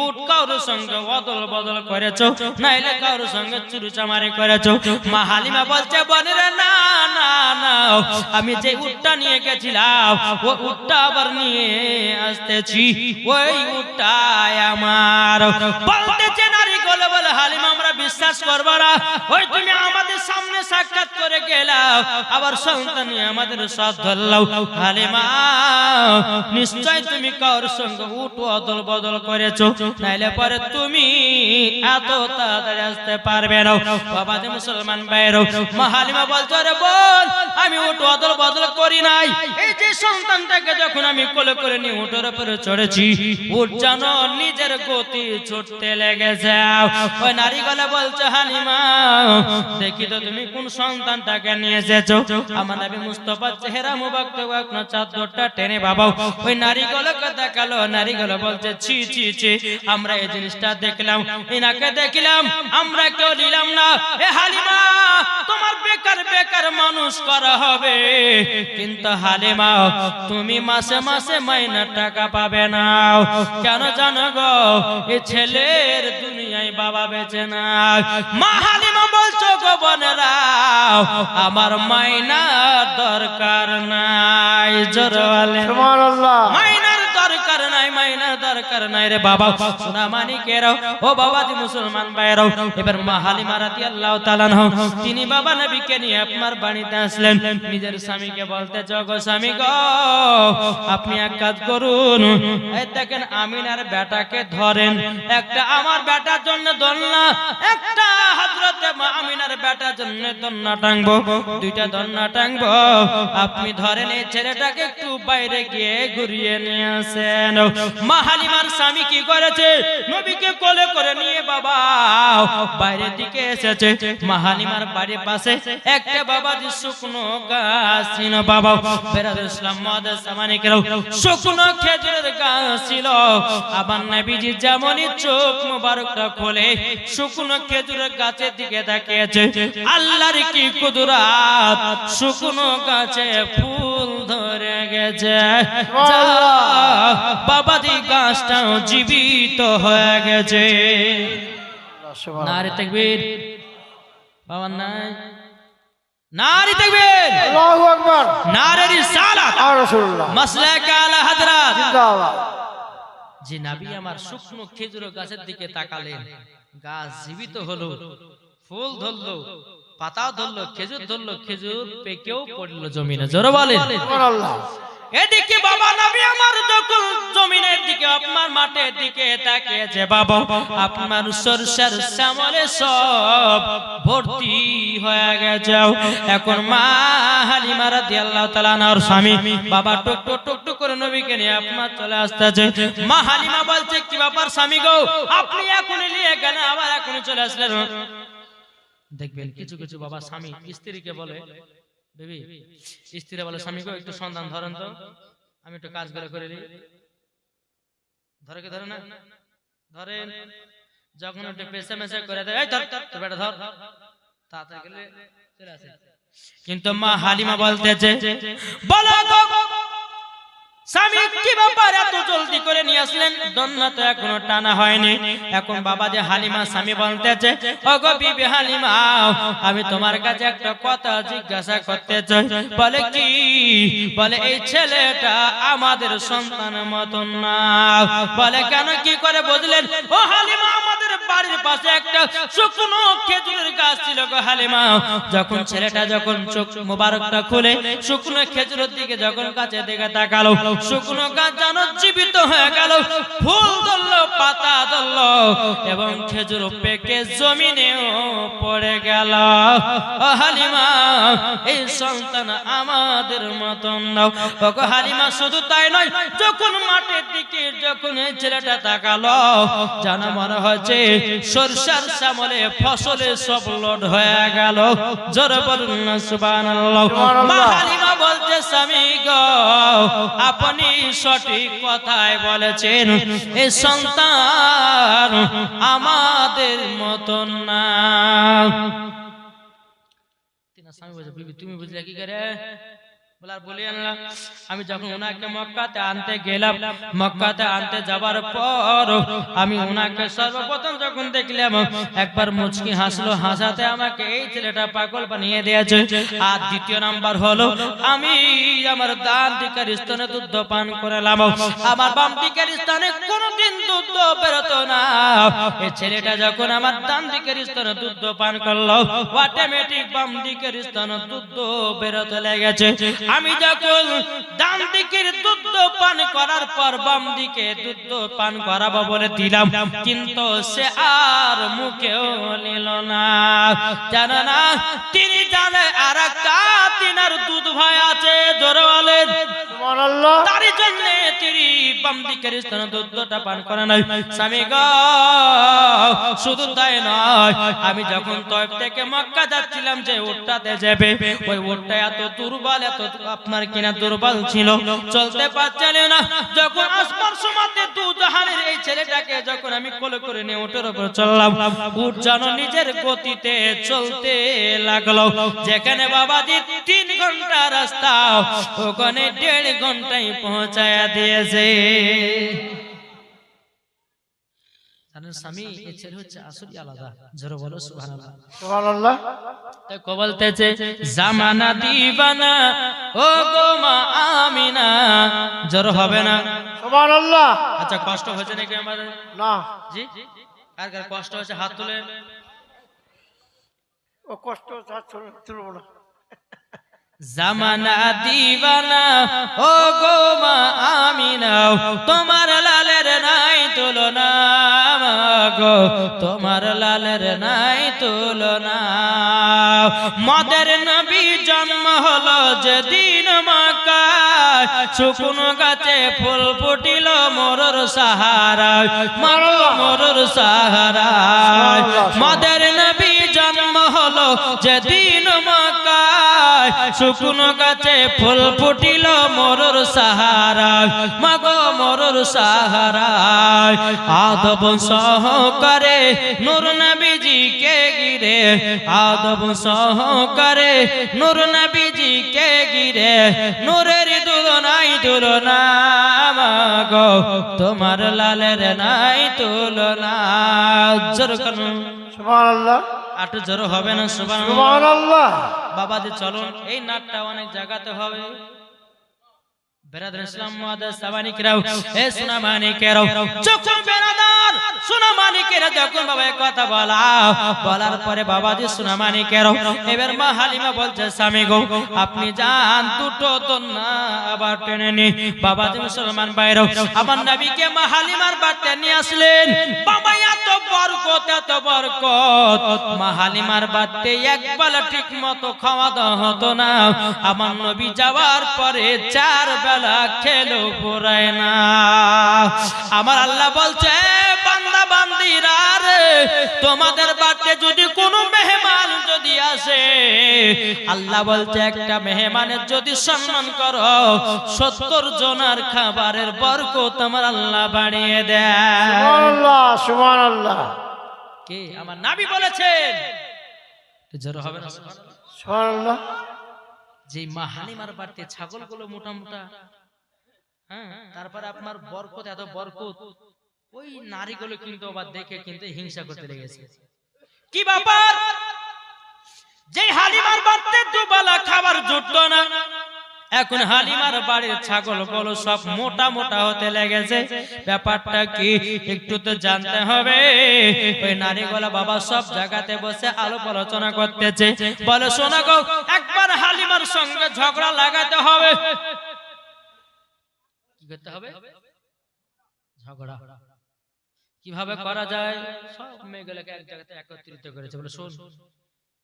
উট কারোর সঙ্গে অদল বদল করেছো, নাইলে কারোর সঙ্গে চুরিচামারি করেছো। মা হালিমা বলছে বোনেরা না না না, আমি যে উটটা নিয়ে গেছিলাম ও উটটা আবার নিয়ে আসতেছি, ওই উটটাই আমার। বলতেছে নারী গুলো, বলে হালিমা আমরা বিশ্বাস করব না, ওই তুমি আমাদের সামনে সাক্ষাৎ করে গেলাও, আবার সন্তান নিয়ে আমাদের সাথ ধরলাও। হালিমা নিশ্চয় তুমি কারোর সঙ্গে উট অদল বদল করেছো, নাইলে পরে তুমি এত তাড়াতাড়ি আসতে পারবে না। বাবা যে মুসলমান ভাইরা, মা হালিমা বলছো রে বল, আমি উট অদল বদল করি নাই, এই যে সন্তানটাকে যখন আমি কোলে করে নিয়ে উটের উপরে চড়েছি, উট যেন নিজের গতি ছুটতে লেগেছে। ওই নারী গলা বলছে হালিমা দেখি তো তুমি কোন সন্তানটাকে নিয়ে এসেছো। আমার নবী মুস্তাফা চেহারা মুবারক না চাদরটা টেনে বাবা ওই নারী গলাকে দেখালো। নারী গলা বলছে ছি ছি ছি, আমরা এই জিনিসটা দেখলাম, এনাকে দেখলাম, আমরা কেউ নিলাম না। এ হালিমা তোমার বেকার বেকার মানুষ করা হবে, কিন্তু হালিমা তুমি মাসে মাসে মাইনা টাকা পাবে না। কেন জানো গো, এই ছেলের দুনিয়ায় বাবা বেঁচে না। মা হালিমা বলছো গো বোনেরা, আমার মাইনা দরকার নাই। জোরে বলেন সুবহানাল্লাহ। মাইনার দরকার নাই, মাইনার দরকার নাই রে বাবা। সোনা মানিকেরাও, ও বাবাজি মুসলমান ভাইরাও, এবার মা হালিমা রাদিয়াল্লাহু তাআলা তিনি বাবা নবীকে নিয়ে আপনার বাড়িতে আসলেন। নিজের স্বামীকে বলতে গো স্বামী গো, আপনি এক কাজ করুন, এই দেখেন আমিনার বেটাকে ধরেন, একটা আমার বেটার জন্য দোলনা, একটা হযরতে মা আমিনার বেটার জন্য দোলনা টাঙবো, দুইটা দোলনা টাঙবো, আপনি ধরেন এই ছেলেটাকে একটু বাইরে গিয়ে ঘুরিয়ে নিয়ে আসেন। মা হালিমার স্বামী কি করেছে, নবীকে কোলে করে নিয়ে বাবা বাইরের দিকে এসেছে। মা হালিমার বাড়ির পাশে একটা বাবাজি শুকনো গাছ ছিল বাবা, বেরাদুল ইসলাম মুআদ্দাস সামানিকেরাও, শুকনো খেজুরের গাছ ছিল। আবার নবীজি যেমনই চোখ মোবারকটা খোলে শুকনো খেজুরের গাছের দিকে তাকিয়েছে, আল্লাহর কি কুদরত, শুকনো গাছে ফুল ধরে গেছে। বাবাজি গাছটাও জীবিত হয়ে গেছে। নারে তাকবীর, বাবা নাই নারে তাকবীর, আল্লাহু আকবার, নারে রিসালাত, রাসূলুল্লাহ, মাসলাক আলা হযরত জিন্দাবাদ। যে নবী আমার শুকনো খেজুর গাছের দিকে তাকালেন, গাছ জীবিত হলো, ফুল ধরলো, পাতাও ধরলো, খেজুর ধরলো, খেজুর পেকেও পড়লো জমিনে। জোরে বলেন সুবহানাল্লাহ। এদিকে বাবা নবী আমার যখন জমিনের দিকে আপনার মাঠের দিকে তাকিয়েছে, বাবা আপনার সরষের শ্যামলে সব ভর্তি হয়ে গেছে। এখন মা হালিমা রাদিয়াল্লাহু তাআলা আনহার স্বামী বাবা টুক টুক টুক টুক করে নবীকে নিয়ে আপনার চলে আসতেছে। মা হালিমা বলছে, কি ব্যাপার স্বামী গো, আপনি এখনই নিয়ে গেলেন, আবার এখনই চলে আসলেন? দেখবেন কিছু কিছু বাবা স্বামী স্ত্রীকে বলে, বেবি, স্ত্রী বলে স্বামীকে একটু সন্ধান ধরেন তো, আমি একটু কাজ করে দিই। ধরে কি ধরে না? ধরেন যখন একটু পেছে মেছে করে দেয়, এই ধর তো বেটা ধর, তাড়াতাড়ি গেলে চলে আসে। কিন্তু মা হালিমা বলতেছে, বলো গো স্বামী কি ব্যাপার এত জলদি করে নিয়ে আসলেন? দন্না তো এখনো টানা হয়নি। এখন বাবা যে হালিমা স্বামী বলতেছে, ওগো বিবি হালিমা, আমি তোমার কাছে একটা কথা জিজ্ঞাসা করতে চাই। বলে কি? বলে এই ছেলেটা আমাদের সন্তানের মতন না। বলে কেন, কি করে বুঝলেন? ও হালিমা, আমাদের বাড়ির পাশে একটা শুকনো খেজুরের গাছ ছিল গো হালিমা। যখন ছেলেটা যখন চোখ মোবারকটা খুলে শুকনো খেজুরের দিকে যখন কাছে দিকে তাকালো, শুকনো গাছ যেন জীবিত হয়ে গেল, ফুল ধরলো, পাতা ধরলো এবং খেজুর পেকে জমিনেও পড়ে গেল। ও হালিমা, এই সন্তান আমাদের মতন নাও। ওগো হালিমা, শুধু তাই নয়, যখন মাঠের দিকে যখন এই ছেলেটা তাকালো, যেন মনে হচ্ছে সরষার শ্যামলে ফসলে সব লোড হয়ে গেল। জোরে বলুন না সুবহানাল্লাহ। মা হালিমা বলছে, স্বামী গো, আপনি সঠিক কথাই বলেছেন, এই সন্তান আমাদের মতন না। স্বামী বলছে, বিবি তুমি বুঝলে কি করে? আমি যখন ওনাকে মক্কাতে আনতে গেলাম, মক্কাতে আনতে যাবার পর আমি ওনাকে সর্বপ্রথম যখন দেখলাম, একবার মুচকি হাসলো, হাসাতে আমাকে এই ছেলেটা পাগল বানিয়ে দিয়েছে। আর দ্বিতীয় নাম্বার হলো, আমি আমার ডান দিকের স্তনে দুধ পান করালাম, আমার বাম দিকের স্তনে কোনোদিন দুধ বেরোতো না। এই ছেলেটা যখন আমার ডান দিকের স্তনে দুধ পান করলো, অটোমেটিক বাম দিকের স্তনে দুধ বেরোতে লেগেছে। আমি যখন ডান দিকের দুধ পান করার পর বাম দিকে দুধ পান করাবো বলে দিলাম, কিন্তু সে আর মুখেও নিল না। জানো না, তিনি জানে আর একটা তিনার দুধ ভাই আছে। জোরে বলেন সুবহানাল্লাহ। তার জন্য তিনি বাম দিকের স্তনে দুধটা পান করে নাই। স্বামী গো, শুধু তাই নয়, আমি যখন তয়েফ থেকে মক্কা যাচ্ছিলাম, যে উটটাতে যাবে, ওই উটটা এত দুর্বল, এত আপনার কিনা দুর্বল ছিল, চলতে পারছিল না। যখন আসমান সমাতে দু জাহানের এই ছেলেটাকে যখন আমি কোলে করে নিয়ে উটের উপর চললাম, উট যেন নিজের গতিতে চলতে লাগলো। যেখানে বাবাজি 3 ঘন্টা রাস্তা, ওখানে 1.5 ঘন্টায় পৌঁছায়া দিয়েছে। স্বামী এই ছেলে হচ্ছে আসলে আলাদা। জোরে বলো সুবহানাল্লাহ। সুবহানাল্লাহ। তাই কো বলতেছে, জামানা দিবানা ও গো মা আমিনা। জোরে হবে না? সুবহানাল্লাহ। আচ্ছা, কষ্ট হচ্ছে নাকি আমাদের? না, জি, কার কার কষ্ট হচ্ছে হাত তুলে। ও কষ্ট তুলব না। জামানা দিবানা ও গো মা আমিনা, তোমার লালের নাই তুলনা গো, তোমার লালের নাই তুলনা। মদের নবী জন্ম হলো যেদিন মক্কায়, শুকনো গাছে ফুল ফুটিল মোরর সাহারায়, মারো মোরর সাহারায়। মদের নবী জন্ম হলো যেদিন মক্কায়, শুকনো গাছে ফুল ফুটিল মোরর সাহারায়, মাগো মোরর সাহারায়। আদব সহকারে নূর নবীজিকে ঘিরে, আদব সহকারে নূর নবীজিকে ঘিরে, নূরের দুলনাই দুলনা মাগো, তোমার লালের নাই তুলনা। জোরে করুন সুবহানাল্লাহ। আটু জোরে হবে না? সুবহানাল্লাহ। বাবাজি চলুন, এই নাটটা অনেক জায়গাতে হবে। বেরাদার ইসলাম মুআদ্দাস সাবানিকরাও, এ সোনা মানিকেরাও, যখন বেরাদার সোনামানিকের যখন বাবা এই কথা বলার পরে বাবাজি সোনামানিকের এবার মা হালিমা বলছে স্বামী গো আপনি যান দুটো তো না আবার টেনে নি বাবাজি মুসলমান ভাইরা আমার নবীকে মা হালিমার বাড়িতে নিয়ে আসলেন বাবা এত বরকত মা হালিমার বাড়িতে একবেলা ঠিক মতো খাওয়া দাওয়া হতো না আমার নবী যাওয়ার পরে 4 বেলা খেলো পুরায় না আমার আল্লাহ বলছে বান্দা বান্দিরা রে তোমাদের বাড়িতে যদি কোনো মেহমান যদি আসে আল্লাহ বলছে একটা মেহমানের যদি সম্মান করো 70 জনের খাবারের বরকত আমার আল্লাহ বাড়িয়ে দেয় সুবহানাল্লাহ সুবহানাল্লাহ কে আমার নবী বলেছেন জোরে হবে না সুবহানাল্লাহ যে মা হালিমার বাড়িতে ছাগলগুলো মোটা মোটা হ্যাঁ তারপরে আপনার বরকত এত বরকত ওই নারীগুলো কিন্তু আবার দেখে কিন্তু হিংসা করতে লেগেছে কি ব্যাপার যে হালিমার বাড়িতে দুবেলা খাবার জুটতো না এখন হালিমার বাড়ির ছাগলগুলো সব মোটা মোটা হতে লেগেছে ব্যাপারটা কি একটু তো জানতে হবে ওই নারীগুলো বাবা সব জায়গাতে বসে আলাপ আলোচনা করতেছে বলে শোনা গো একবার হালিমার সঙ্গে ঝগড়া লাগাতে হবে কি করতে হবে ঝগড়া কিভাবে করা যায় সব মেয়েগুলোকে এক জায়গাতে একত্রিত করেছে বলে শোন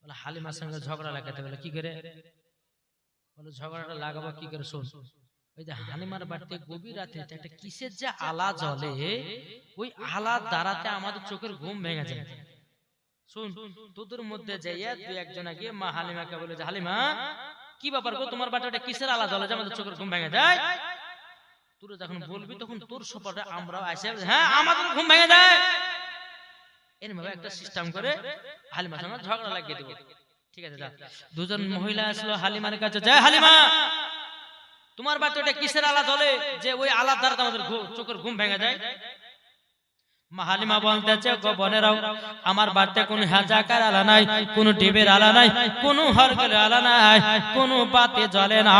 বলে হালিমার সঙ্গে ঝগড়া লাগাতে বলে কি করে বলে ঝগড়াটা লাগাবো কি করে শোন ওই যে হালিমার বাড়িতে গভীর রাতে একটা কিসের যে আলা জ্বলে ওই আলার দ্বারাতে আমাদের চোখের ঘুম ভেঙে যায় শুন তোদের মধ্যে যাইয়া তুই একজনা গিয়ে মা হালিমাকে বলে যে হালিমা কি ব্যাপার গো তোমার বাড়িতে কিসের আলা জ্বলে যে আমাদের চোখের ঘুম ভেঙে যায় তুই যখন বলবি তখন তোর সপটে আমরাও আসে হ্যাঁ আমাদের ঘুম ভেঙে যায় এরকম একটা সিস্টেম করে হালিমার সঙ্গে ঝগড়া লাগিয়ে দেব ঠিক আছে যা দুজন মহিলা আসলো হালিমার কাছে যায় হালিমা তোমার বাড়িতে কিসের আলা জ্বলে যে ওই আলার দ্বারা আমাদের চোখের ঘুম ভেঙে যায় মা হালিমা বলতেছে গো বোনেরাও আমার বাড়িতে কোনো হাজাকার আলা নাই কোনো ডিবের আলা নাই কোনো হরকের আলা নাই কোনো বাতি জ্বলে না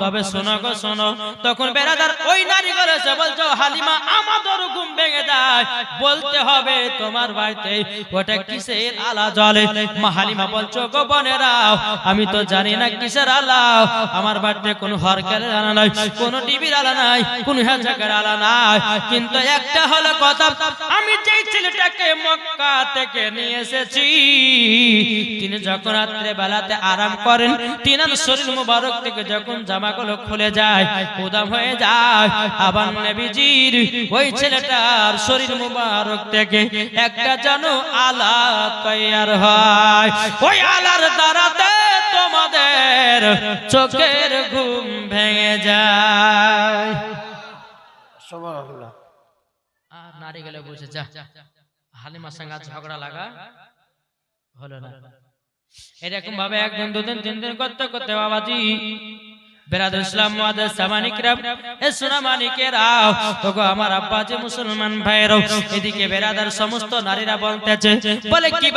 তবে শোনো গো শোনো তখন বেরাদার ওই নারী বলেছে বলছো হালিমা আমাদের ঘুম ভেঙে যায় বলতে হবে তোমার বাড়িতে ওটা কিসের আলা জ্বলে মা হালিমা বলছো গো বোনেরাও আমি তো জানি না কিসের আলা আমার বাড়িতে কোনো হরকের আলা নাই কোনো ডিবির আলা নাই কোনো হাজাকার আলা নাই কিন্তু একটা হলো কথা আমি যেই ছেলেটাকে মক্কা থেকে নিয়ে এসেছি তিনি যখন রাত্রে বেলাতে আরাম করেন তিনার শরীর মুবারক থেকে যখন জামাগুলো খুলে যায় উদাম হয়ে যায় আবার নবীজির ওই ছেলেটার শরীর মুবারক থেকে একটা যেন আলা তৈয়ার হয় ওই আলার দ্বারাতে তোমাদের চোখের ঘুম ভেঙে যায় সুবহানাল্লাহ আর নারী গেলে বসে যা হালিমার সঙ্গে ঝগড়া লাগা হলো না এরকম ভাবে একদিন দুদিন তিন দিন করতে করতে বাবাজি বেরাদুল ইসলাম মুআদ্দাস সামানিকরাম এ সোনামানিকেরাও ওগো আমার আব্বাজি মুসলমান ভাইরাও এদিকে বেরাদার সমস্ত নারীরা বলতেছে বলে কি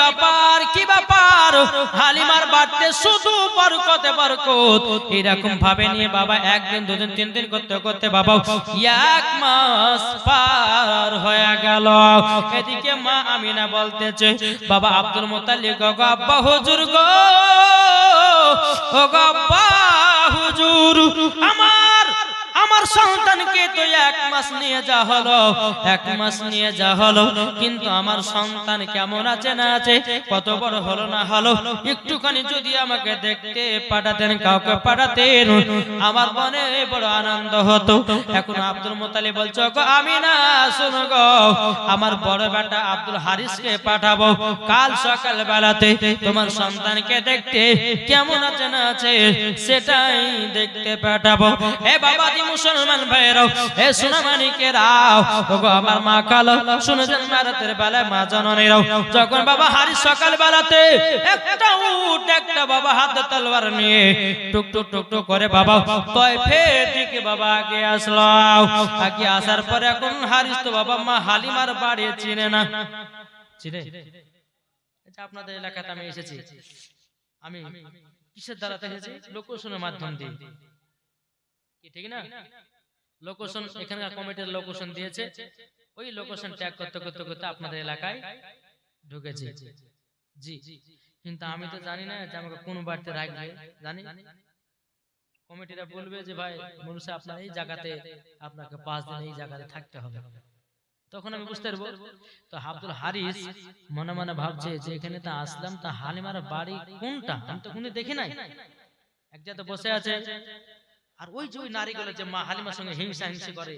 ব্যাপার হালিমার বাড়িতে শুধু বরকতে বরকত এরকম ভাবে নিয়ে বাবা একদিন দুদিন তিন দিন করতে করতে বাবা 1 মাস পার হয়ে গেল এদিকে মা আমিনা বলতেছে বাবা আব্দুল মুত্তালিব গো আব্বা হুজুর গো ওগো আব্বা হুজুর আমার সন্তানকে তো 1 মাস নিয়ে যা হলো 1 মাস নিয়ে যা হলো কিন্তু আমার সন্তান কেমন আছে না আছে কত বড় হলো না হলো একটুখানি যদি আমাকে দেখতে পাঠাতেন কাউকে পাঠাতেন আমার মনে বড় আনন্দ হতো এখন আব্দুল মুত্তালিব বলছো গো আমিনা শোনো গো আমার বড় বেটা আব্দুল হারিসকে পাঠাবো কাল সকাল বেলাতে তোমার সন্তানকে দেখতে কেমন আছে না আছে সেটাই দেখতে পাঠাবো এ বাবাজি মুসলমান ভাইরাও এ সোনামানিকেরাও ওগো আমার মা কালো শুনেছেন রাতের বেলায় মা জননীরাও যখন বাবা হারিস সকাল বেলাতে একটা উট একটা বাবা হাতে তলোয়ার নিয়ে টুক টুক টুক টুক করে বাবা তয়ফের দিকে বাবা আগে আসলো আগে আসার পরে এখন হারিস তো বাবা মা হালিমার বাড়ি চিনে না চিনে এটা আপনাদের এলাকাতে আমি এসেছি আমি কিসের দ্বারাতে এসেছি লোকশনের মাধ্যম দিয়ে কি ঠিক না লোকেশন এখানকার কমিটির লোকেশন দিয়েছে ওই লোকেশন ট্যাগ করতে করতে করতে আপনাদের এলাকায় ঢুকেছি। জি, কিন্তু আমি তো জানি না যে আমাকে কোন বাড়িতে রাখবে। জানি কমিটিরা বলবে যে ভাই মনুষ্য আপনার এই জায়গাতে আপনাকে 5 দিন এই জায়গাতে থাকতে হবে। তখন আমি বুঝতে পারবো। তো আব্দুল হারিস মনে মনে ভাবছে যে এখানে তো আসলাম, তা হালিমার বাড়ি কোনটা আমি তো কোনো দেখি নাই। এক জায়গাতে বসে আছে, আর ওই যে ওই নারীগুলো যে মা হালিমার সঙ্গে হিংসা হিংসি করে,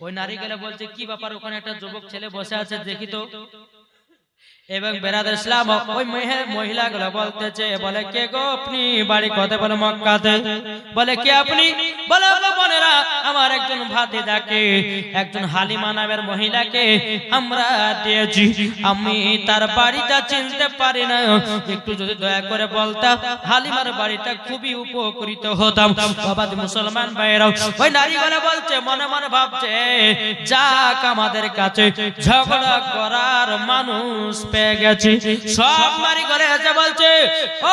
ওই নারীগুলো বলছে কি ব্যাপার ওখানে একটা যুবক ছেলে বসে আছে দেখি তো। এবং বেরাদার ইসলাম ওই মহিলাগুলো বলতেছে, বলে কে গো আপনি, বাড়ি কোথায়? বলে মক্কাতে। বলে কে আপনি? বলে গো বোনেরা, আমার একজন ভাতিজাকে, একজন হালিমা নামের মহিলাকে আমরা দিয়েছি, আমি তার বাড়িটা চিনতে পারি না, একটু যদি দয়া করে বলতাম হালিমার বাড়িটা খুবই উপকৃত হতাম। বাবা মুসলমান ভাইরাও ওই নারীগুলো বলছে, মনে মনে ভাবছে যাক আমাদের কাছে ঝগড়া করার মানুষ পেয়ে গেছি। সব নারী ঘরে এসে বলছে,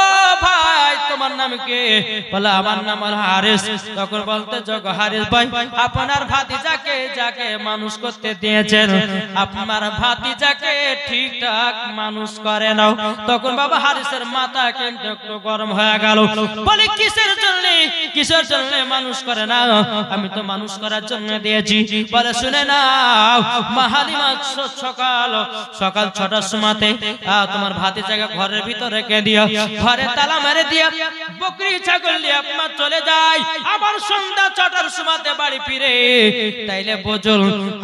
ও ভাই তোমার নাম কি? বলে আমার নাম হারিস। তখন বলতে, জগ হারিস ভাই, আপনার ভাতিজাকে যাকে মানুষ করতে দিয়েছেন, আপনার ভাতিজাকে ঠিকঠাক মানুষ করে নাও। তখন বাবা হারিসের মাথা কিন্তু একটু গরম হয়ে গেল। বলে কিসের জন্য, কিসের জন্য মানুষ করে না? আমি তো মানুষ করার জন্য দিয়েছি। বলে শুনে নাও, মা হালিমা সকাল 6টার সময়তে তোমার ভাতিজাকে ঘরের ভিতরে রেখে দিও, ঘরে তালা মেরে দিয়া বকরি ছাগল নিয়ে আপনার চলে যায়, আবার সন্ধ্যা 6টার সময়তে বাড়ি ফিরে। তাইলে বুঝুন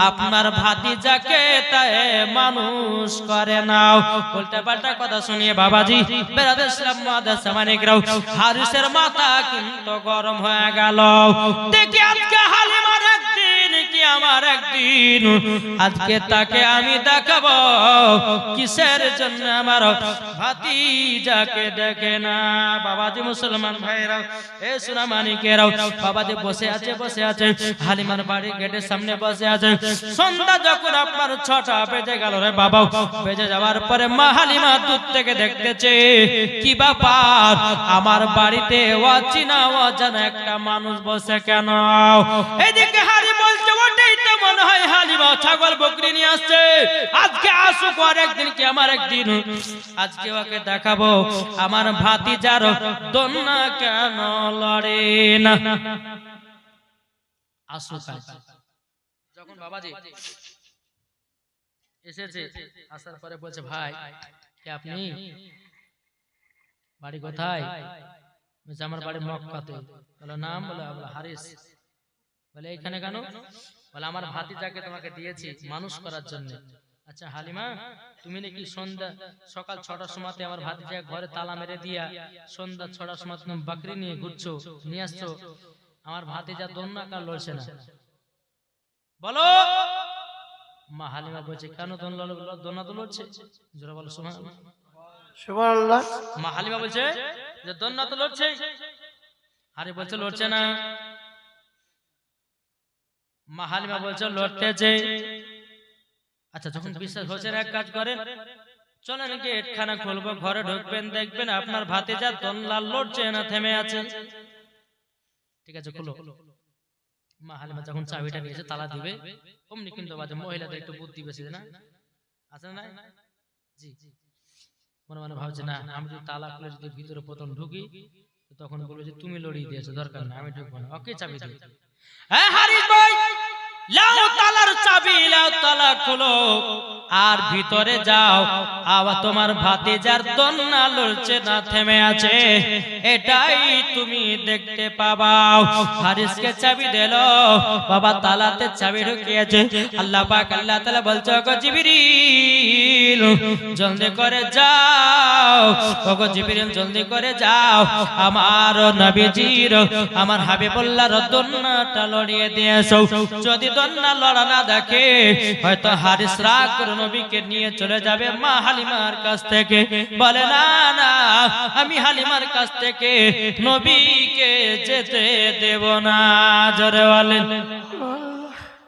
আপনার ভাতিজাকে তাই মানুষ করে নাও। উল্টা পাল্টা কথা শুনিয়ে বাবাজি বেরাদার ইসলাম মাদ্রাসা মানিকরাও হারিসের মাথা কিন্তু গরম হয়ে গেল। দেখি আজকে হালিমার একদিন কি আমার একদিন, আজকে তাকে আমি দেখাবো কিসের জন্য আমার ভাতিজাকে দেখে না। বাবাজি মুসলমান ভাইরাও, এ সোনা মানিকেরাও, বাবাজি বসে আছে হালিমার বাড়ি গেটের সামনে বসে আছে। সন্ধ্যা যখন আপনার 6টা বেজে গেল রে বাবা, বেজে যাওয়ার পরে মা হালিমা দূর থেকে দেখতেছে কি ব্যাপার, আমার বাড়িতে অচেনা অজানা একটা মানুষ বসে কেন? এদিকে হারি বলছে, ওটাই তো মনে হয় হালিমা ছাগল বকরি নিয়ে আসছে, আজকে আসুক আর একদিন কি আমার একদিন, আজকে ওকে দেখাবো আমার ভাতিজার দন্না কেন লড়ে না। আসুক। যখন বাবাজি এসেছে, আসার পরে বলছে, ভাই কে আপনি, বাড়ি কোথায়? বলছে আমার বাড়ি মক্কাতে। বলে নাম? বলে হারিস। বলে এখানে কেন? বলে আমার ভাতিজাকে তোমাকে দিয়েছি মানুষ করার জন্য। আচ্ছা হালিমা, তুমি নাকি সকাল 6টার সময়তে আমার ভাতিজা ঘরে তালা মেরে দিয়া সন্ধ্যা 6টার সময় তুমি বাকরি নিয়ে ঘুরছো, নিয়ে আসছো, আমার ভাতিজা দন্নাকার লড়ছে না, বলো? মা হালিমা বলছে, কেন দন্না তো লড়ছে? জোরে বলো সুবহানাল্লাহ। সুবহানাল্লাহ। মা হালিমা বলছে যে দন্না তো লড়ছে। হারি বলছে লড়ছে না। মা হালিমা বলছে লড়তেছে। আচ্ছা যখন বিশ্বাস হচ্ছে না, এক কাজ করেন, চলেন গেট খানা খুলবো, ঘরে ঢুকবেন, দেখবেন আপনার ভাতিজা দন্না লড়ছে না, থেমে আছে। ঠিক আছে খুলো। মা হালিমা যখন চাবিটা নিয়েছে তালা দিবে, অমনি কিন্তু বাজে মহিলাদের একটু বুদ্ধি বেশি না আছে না? জি, মনে মনে ভাবছে না, আমি যদি তালা খুলে যদি ভিতরে প্রথম ঢুকি তখন বলবে যে তুমি লড়িয়ে দিয়েছো, দরকার না, আমি ঢুকবো না। ওকে চাবি দিই। হ্যাঁ হারিস ভাই, লাও তালার চাবি, লাও তালা খুলো আর ভিতরে যাও, আবার তোমার ভাতিজার দন্না লড়ছে না, থেমে আছে, এটাই তুমি দেখতে পাবা। হারিসকে চাবি দিল, বাবা তালাতে চাবি ঢুকিয়েছে। আল্লাহ পাক আল্লাহ তাআলা বলছে, ওগো জিবরিল জলদি করে যাও, ওগো জিবরিল জলদি করে যাও, আমার নবীজির, আমার হাবিবুল্লাহর দন্নাটা লড়িয়ে দিয়েছো। যদি দন্না লড়া না দেখে, হয়তো হারিস রাগ করে নবীকে নিয়ে চলে যাবে মা হালিমার কাছ থেকে। বলে না না, আমি হালিমার কাছ থেকে নবীকে যেতে দেব না। জোরে বলেন,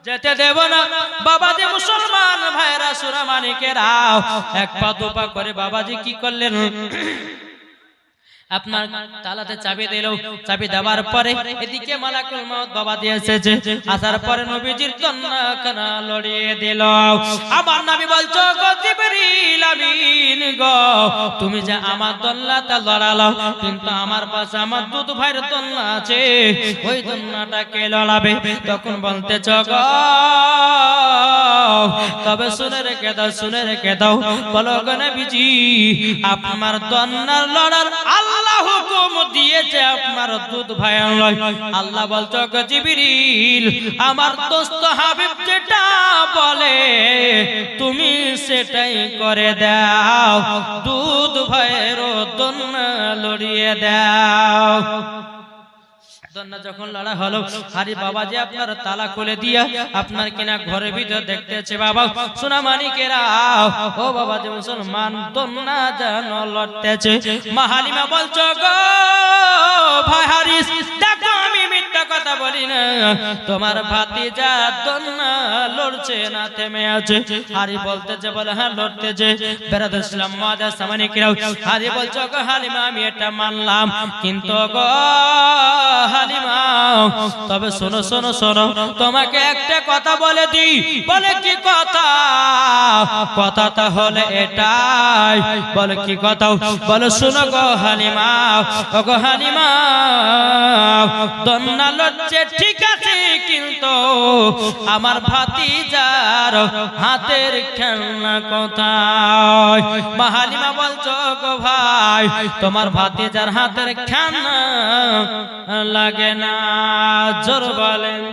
যেতে দেব না। বাবাজি মুসলমান ভাইরা সুরা মানিকেরাও, এক পা দুপা করে বাবাজি কি করলেন, আপনার তালাতে চাবি দিল, চাবি দেওয়ার পরে এদিকে মালাকুল মউত বাবা দিয়ে এসেছে, আসার পরে নবীজির তন্নাখানা লড়িয়ে দিল। আমার নবী বলছো গো জিবরিল আমিন গো, তুমি যে আমার দল্লাটা লড়ালো, কিন্তু আমার পাশে আমার দুধ ভাইয়ের দল্লা আছে, ওই দল্লাটাকে লড়াবে। তখন বলতেছ গো, তবে শুনে রেখে দাও, শুনে রেখে দাও, বলো গো নবীজি আপনার দন্নার লড়ার আল্লাহ হুকুম দিয়েছে, আপনার দুধ ভাই লয়। আল্লাহ বলছো গো জিবরিল আমার দোস্ত হাবিব যেটা বলে তুমি সেটাই করে দাও, দুধ ভাইয়ের দন্না লড়িয়ে দাও। দন্না যখন লড়া হলো, আরে বাবা যে আপনার তালা খুলে দিয়া আপনার কিনা ঘরের ভিতর দেখতেছে বাবা সোনা মানিকেরা, ও বাবা যে মুসলমান দন্না যেন লড়তেছে। মা হালিমা বলছো গো ভাই হারিস, দেখো আমি মিথ্যা কথা বলি না, তোমার ভাতিজা দন্না লড়ছে না, থেমে আছে। হারি বলতেছে, বলে হ্যাঁ লড়তেছে। বেরাদর ইসলাম মুআজ্জাজ সামানিকেরা, হারি বলছো গো হালিমা আমি এটা মানলাম, কিন্তু গো হালিমা তবে শোনো শোনো শোনো, তোমাকে একটা কথা বলে দিই। বলে কি কথা? কথাটা হলে এটাই। বলে কি কথা? বলে শোনো গো হালিমা, ও গো হালিমা দন্না লড়ছে ঠিক আছে, কিন্তু আমার ভাতিজার হাতের খেলনা কোথায়? মা হালিমা বলছো গো ভাই তোমার ভাতিজার হাতের খেলনা লাগে না, জোর বলেন।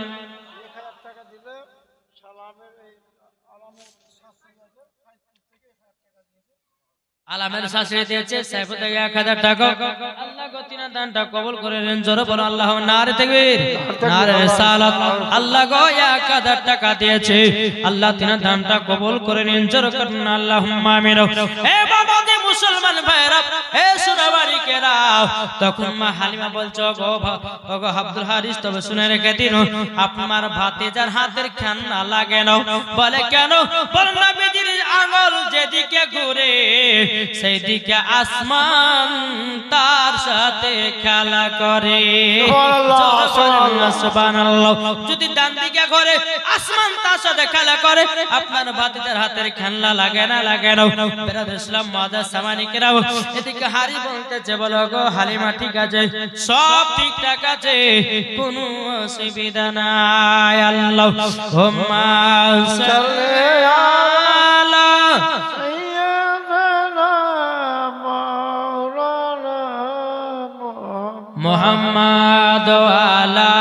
আলামের শাশুড়ি দিয়েছে সাইফুল থেকে 1000 টাকা। আল্লাহ গো তিনা দানটা কবুল করে নেন, জোরে বলো আল্লাহ নারে তাকবীর, নারে সালাত। আল্লাহ গো 1000 টাকা দিয়েছে, আল্লাহ তিনা দানটা কবুল করে নেন, জোরে করুন আল্লাহুম্মা আমিন। এ বাবা দে মুসলমান ভাইরা, এ সুরাবারিকেরা, তখন মা হালিমা বলছো গো গো আব্দুল হারিস তবে শুনে রেখে দিন, আপনার ভাতিজার হাতের খেলনা লাগে না। বলে কেন? বলে নবীজির আঙ্গুল যেদিকে ঘুরে সেই দিকে আসমান তার সাথে খেলা করে। সুবহানাল্লাহ। যদি ডান দিকে ঘুরে আসমান তার সাথে খেলা করে, আপনার ভাতিজার হাতের খেলনা লাগে না, লাগে না। বেরাদ ইসলাম মুআজ্জাজ সামানিকেরা, এদিকে হারি বলতেছে, বলো গো হালিমা ঠিক আছে, সব ঠিকঠাক আছে, কোনো অসুবিধা নাই। আল্লাহুম্মা সাল্লি আলা মুহাম্মাদ ওয়া আলা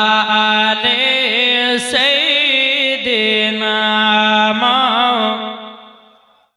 আলি সাইয়্যিদিনা